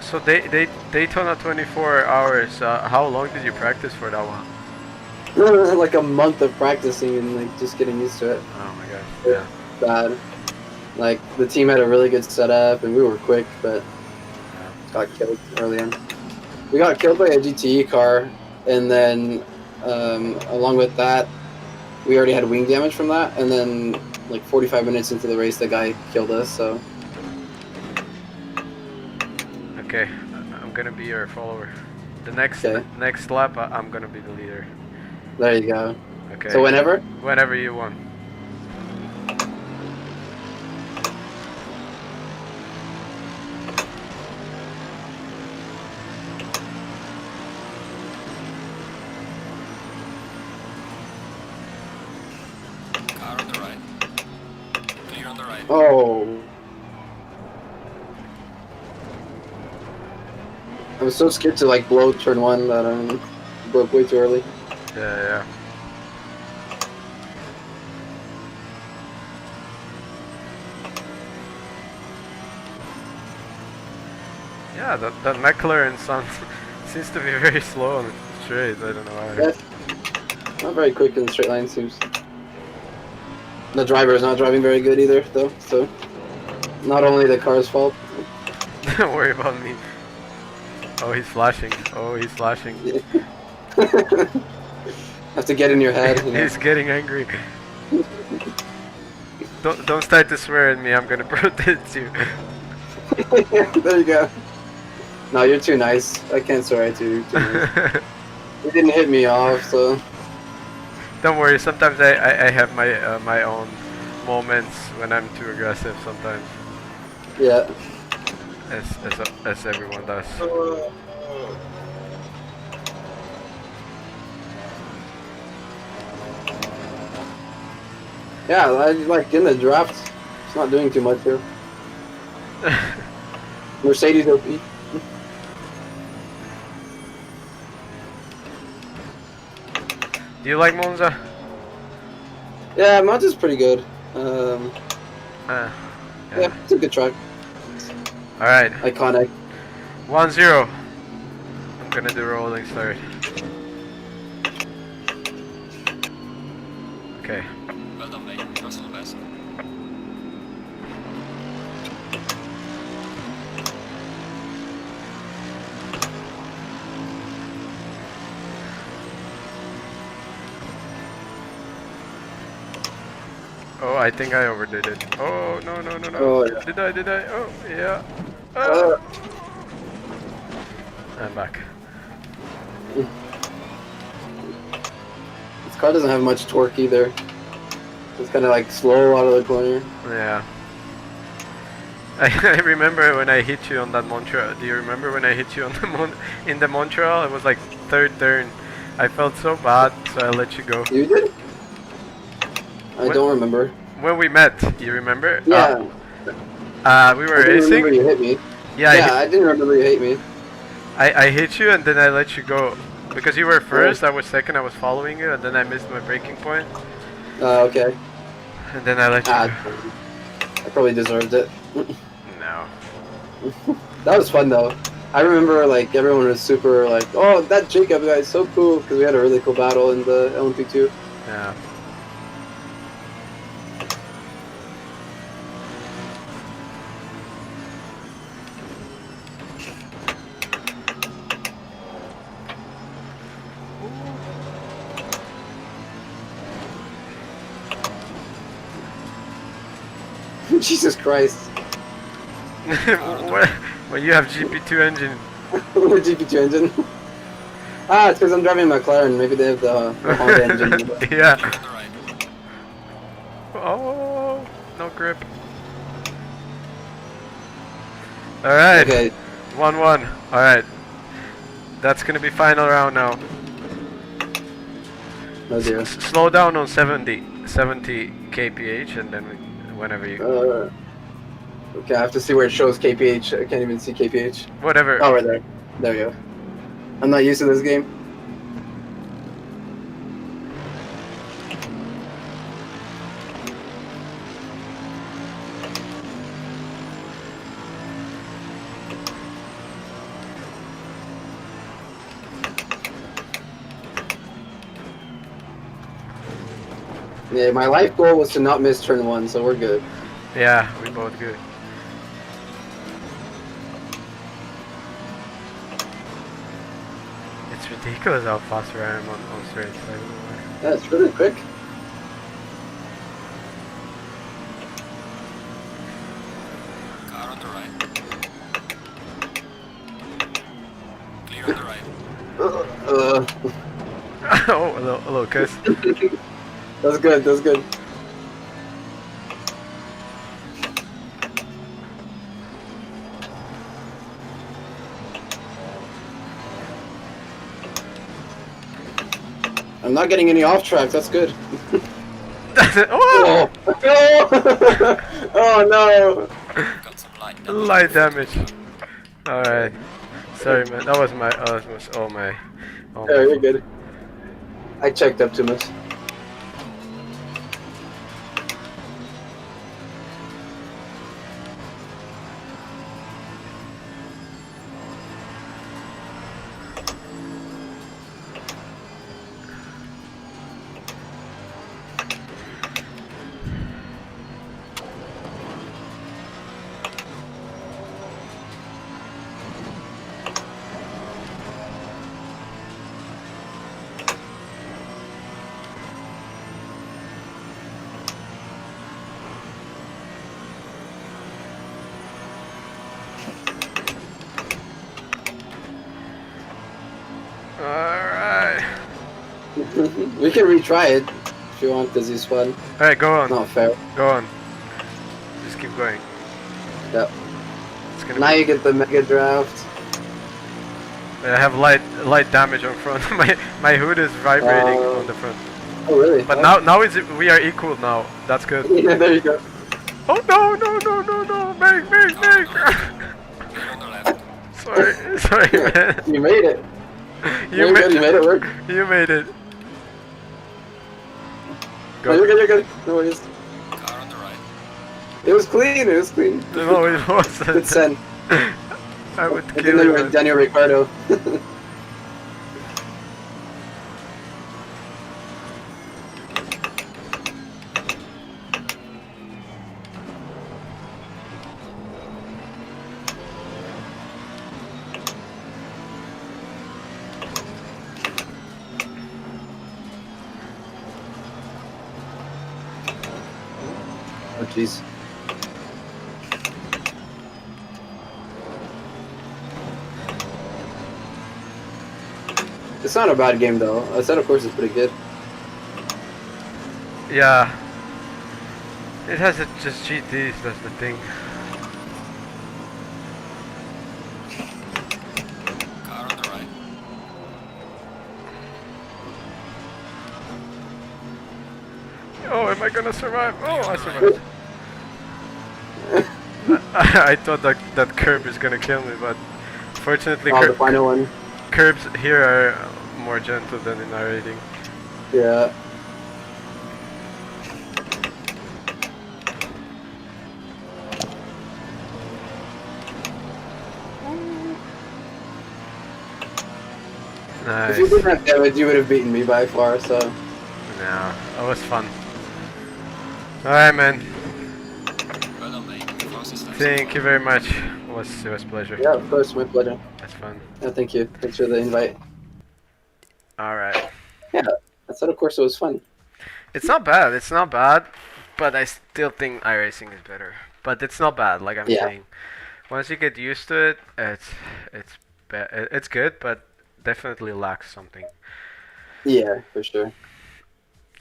So Daytona 24 hours. How long did you practice for that one? Like a month of practicing and like just getting used to it. Oh my gosh. Yeah. Bad. Like the team had a really good setup and we were quick, but got killed early on. We got killed by a GTE car, and then along with that, we already had wing damage from that. And then like 45 minutes into the race, the guy killed us. So Okay, I'm gonna be your follower. The next Okay. next lap, I'm gonna be the leader. there you go. Okay. So whenever. Whenever you want. Car on the right. Clear on the right. Oh. I was so scared to like blow turn one that I broke way too early. Yeah. Yeah, that McLaren seems to be very slow on the straight. I don't know why. Yeah. Not very quick in the straight line, seems. The driver is not driving very good either, though. So, not only the car's fault. Don't worry about me. Oh, he's flashing. Oh, he's flashing. Have to get in your head. You know? He's getting angry. Don't start to swear at me. I'm gonna protect you. There you go. No, you're too nice. I can't swear at you. You're too nice. You didn't hit me off, so. Don't worry. Sometimes I have my own moments when I'm too aggressive. Sometimes, Yeah. as everyone does. Yeah, like in the draft, it's not doing too much here. Mercedes OP. Do you like Monza? Yeah, Monza's pretty good. Yeah. Yeah, it's a good track. All right. Iconic. 1-0. I'm gonna do rolling start. Okay. Well done, mate. Trust in the best. Oh, I think I overdid it. Oh, no. Oh, yeah. Did I? Oh, yeah. Uh, I'm back. This car doesn't have much torque either. It's kind of like slow out of the corner. Yeah. I remember when I hit you on that Montreal. Do you remember when I hit you on the in the Montreal? It was like third turn. I felt so bad, so I let you go. You did? I don't remember. When we met, you remember? Yeah. We were I didn't remember racing. you hit me. Yeah, Yeah, I didn't remember you hit me. I hit you and then I let you go. Because you were first, I was second, I was following you, and then I missed my braking point, Okay. and then I let you. I probably deserved it. No. That was fun though. I remember like everyone was super like, oh, that Jacob guy is so cool because we had a really cool battle in the LMP2. Yeah. Jesus Christ. What? Well, you have GP2 engine. GP2 engine. It's because I'm driving a McLaren. Maybe they have the Honda engine. Yeah. Clear on the right. Oh, no grip. All right. Okay. 1-1. All right. That's gonna be final round now. Oh dear. Slow down on 70 kph, and then whenever you. Okay, I have to see where it shows kph. I can't even see kph. Whatever. Oh, right there. There you go. I'm not used to this game. Yeah, my life goal was to not miss turn 1, so we're good. Yeah, we both good. It's ridiculous how fast I am on straights. I don't know why. Yeah, it's really quick. Car on the right. Clear on the right. Oh, hello, Chris. That's good, that's good. I'm not getting any off track, that's good. Oh! Oh no! Got some light damage. Light damage. Alright. Sorry, man. That was my. Oh my. Oh Yeah, my. you're good. I checked up too much. Alright. We can retry it if you want, because he's fun. Alright, go on. Not fair. Go on. Just keep going. Yep. It's gonna Now be, you get the mega draft. I have light damage on front. my hood is vibrating on the front. Oh really? But Oh. now we are equal now. That's good. Yeah, there you go. Oh no! Make! Clear on the left. Sorry, man. You made it. You're good, you made it work. You made it. No, you're good. No worries. Car on the right. It was clean, it was clean. No, it wasn't. Good send. I would I kill think they you. were man. Daniel Ricciardo. Oh jeez. It's not a bad game though. I said of course it's pretty good. Yeah. It has just GTs, that's the thing. Car on the right. Oh, am I gonna survive? Oh, I survived. I thought that curb is gonna kill me, but fortunately Oh, the final one. curbs here are more gentle than in iRacing. Yeah. Nice. If you didn't have damage, you would have beaten me by far. So. No, that was fun. Alright, man. Well done, mate. Fastest lap so Thank far. you very much. It was a pleasure. Yeah, of course, my pleasure. That's fun. Yeah, thank you. Thanks for the invite. Alright. Yeah, I thought, of course, it was fun. It's not bad. It's not bad, but I still think iRacing is better. But it's not bad, like I'm Yeah. saying. Once you get used to it, it's good, but definitely lacks something. Yeah, for sure.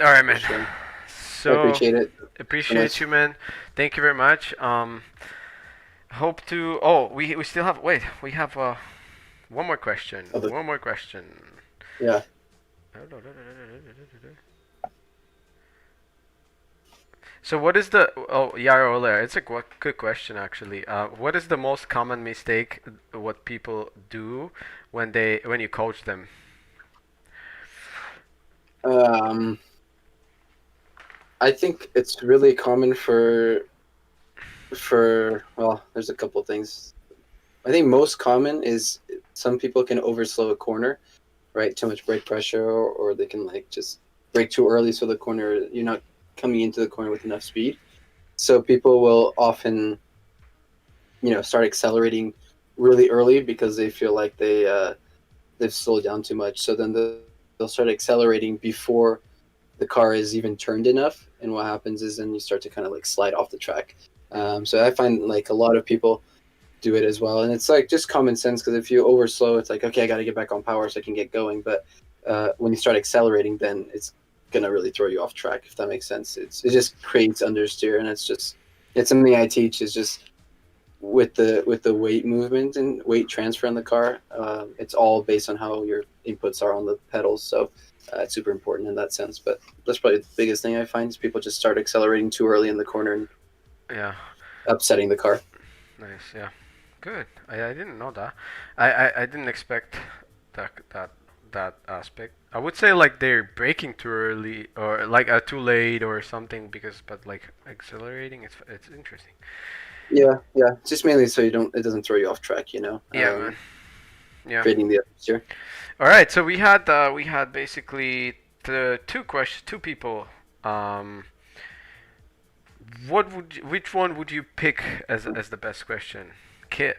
All right, man. Sure. So I appreciate it. appreciate you, man. Thank you very much. Hope to. Oh, we still have. Wait, we have one more question. Okay. One more question. Yeah. So what is the Ola, it's a good question actually. What is the most common mistake what people do when you coach them? I think it's really common for well, there's a couple things. I think most common is some people can overslow a corner, right? Too much brake pressure, or they can like just brake too early, so the corner you're not coming into the corner with enough speed. So people will often, start accelerating really early because they feel like they've slowed down too much. So then they'll start accelerating before the car is even turned enough, and what happens is then you start to kind of like slide off the track. So I find like a lot of people do it as well, and it's like just common sense, because if you overslow, it's like, okay, I got to get back on power so I can get going. But when you start accelerating, then it's gonna really throw you off track, if that makes sense. It just creates understeer, and it's something I teach, is just with the weight movement and weight transfer in the car. It's all based on how your inputs are on the pedals, so it's super important in that sense. But that's probably the biggest thing I find, is people just start accelerating too early in the corner and upsetting the car. Nice, yeah, good. I didn't know that. I didn't expect that aspect. I would say like they're braking too early, or like too late or something, but like accelerating, it's interesting. Yeah, just mainly so it doesn't throw you off track, Yeah, man. Yeah. Creating the atmosphere. All right, so we had basically two people. Which one would you pick as the best question?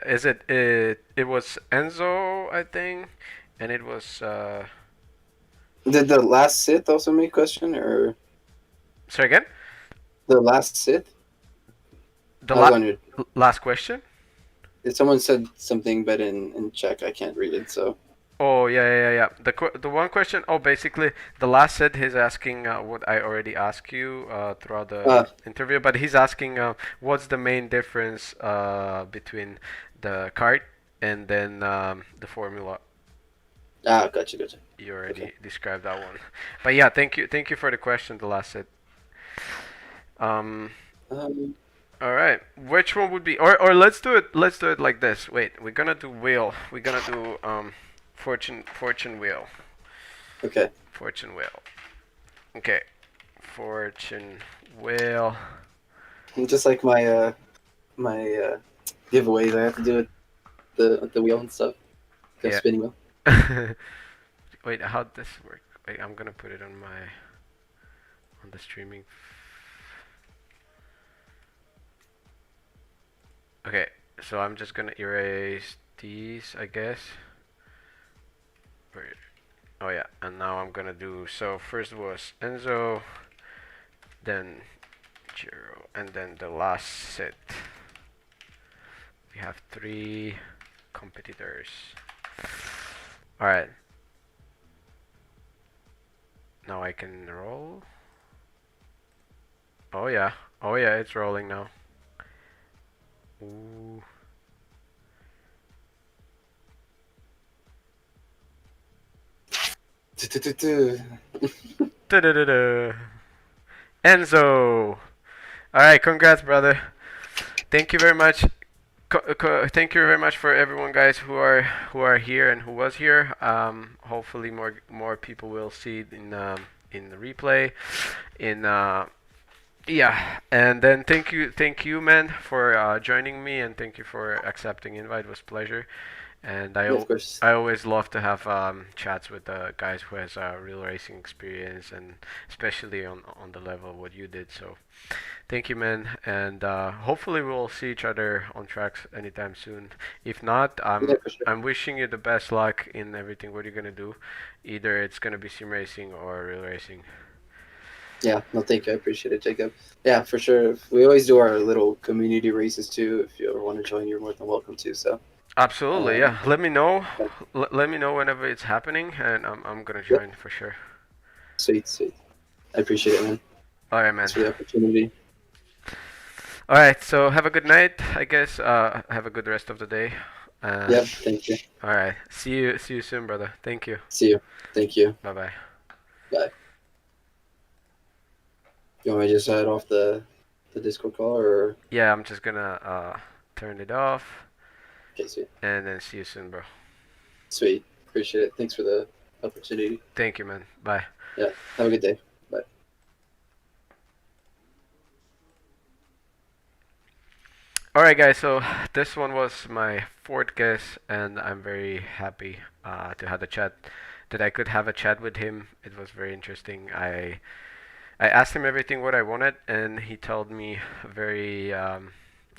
Is it was Enzo, I think, and it was. Did the last Sith also make question, or? Sorry again. The last Sith. The last question. If someone said something, but in Czech, I can't read it, so. Oh yeah. The one question. Oh, basically the last set he's asking what I already asked you throughout the interview, but he's asking what's the main difference between the kart and then the Formula. Gotcha. You already described that one, but yeah, thank you for the question. The last set. All right. Which one would be, or let's do it like this. Wait, we're gonna do wheel. We're gonna do fortune wheel. Okay. Fortune wheel. Okay. Fortune wheel. Just like my my giveaways, I have to do it the wheel and stuff. The spinning wheel. Wait, how'd this work? Wait, I'm gonna put it on the streaming. Okay, so I'm just gonna erase these, I guess. Oh yeah, and now I'm gonna do, so first was Enzo, then Jiro, and then the last set. We have 3 competitors. Alright. Now I can roll. Oh yeah, it's rolling now. Ooh. Enzo! Alright, congrats, brother. Thank you very much. Thank you very much for everyone, guys, who are here and who was here. Hopefully, more people will see it in the replay. In Yeah, and then thank you, man, for joining me, and thank you for accepting invite. It was a pleasure. And Yeah, of course. I always love to have chats with guys who has real racing experience, and especially on the level what you did. So thank you, man, and hopefully we'll see each other on tracks anytime soon. If not, Yeah, for sure. I'm wishing you the best luck in everything. What you're gonna do, either it's gonna be sim racing or real racing. Yeah, no, thank you. I appreciate it, Jacob. Yeah, for sure. We always do our little community races too. If you ever want to join, you're more than welcome to. So. Absolutely, yeah. Let me know. Yeah. Let me know whenever it's happening, and I'm gonna Yep. join for sure. Sweet, sweet. I appreciate it, man. All right, man. Thanks for the opportunity. All right, so have a good night, I guess. Have a good rest of the day. Yep, thank you. All right, see you soon, brother. Thank you. See you. Thank you. Bye bye. Bye. You want me to just head off the Discord call, or? Yeah, I'm just gonna turn it off, Okay, sweet. and then see you soon, bro. Sweet. Appreciate it. Thanks for the opportunity. Thank you, man. Bye. Yeah. Have a good day. Bye. All right, guys. So this one was my fourth guest, and I'm very happy to have a chat. That I could have a chat with him. It was very interesting. I asked him everything what I wanted, and he told me very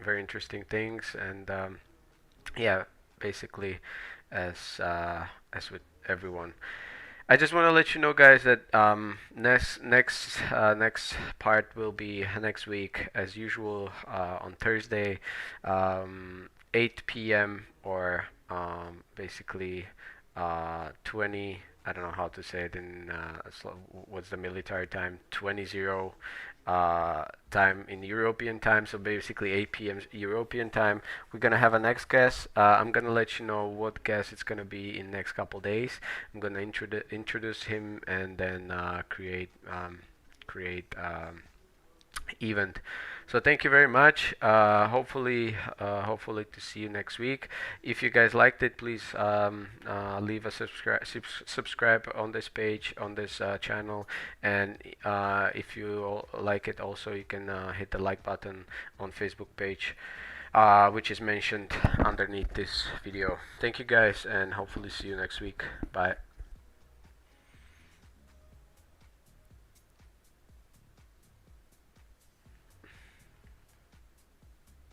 interesting things. And yeah, basically, as with everyone. I just want to let you know, guys, that next part will be next week, as usual, on Thursday, 8 p.m. or basically 20. I don't know how to say it in what's the military time? 20 time in European time. So basically 8 p.m. European time. We're gonna have a next guest. I'm gonna let you know what guest it's gonna be in next couple days. I'm gonna introduce him, and then create event. So thank you very much. Hopefully to see you next week. If you guys liked it, please leave a subscribe on this page, on this channel, and if you like it, also you can hit the like button on Facebook page, which is mentioned underneath this video. Thank you, guys, and hopefully see you next week. Bye.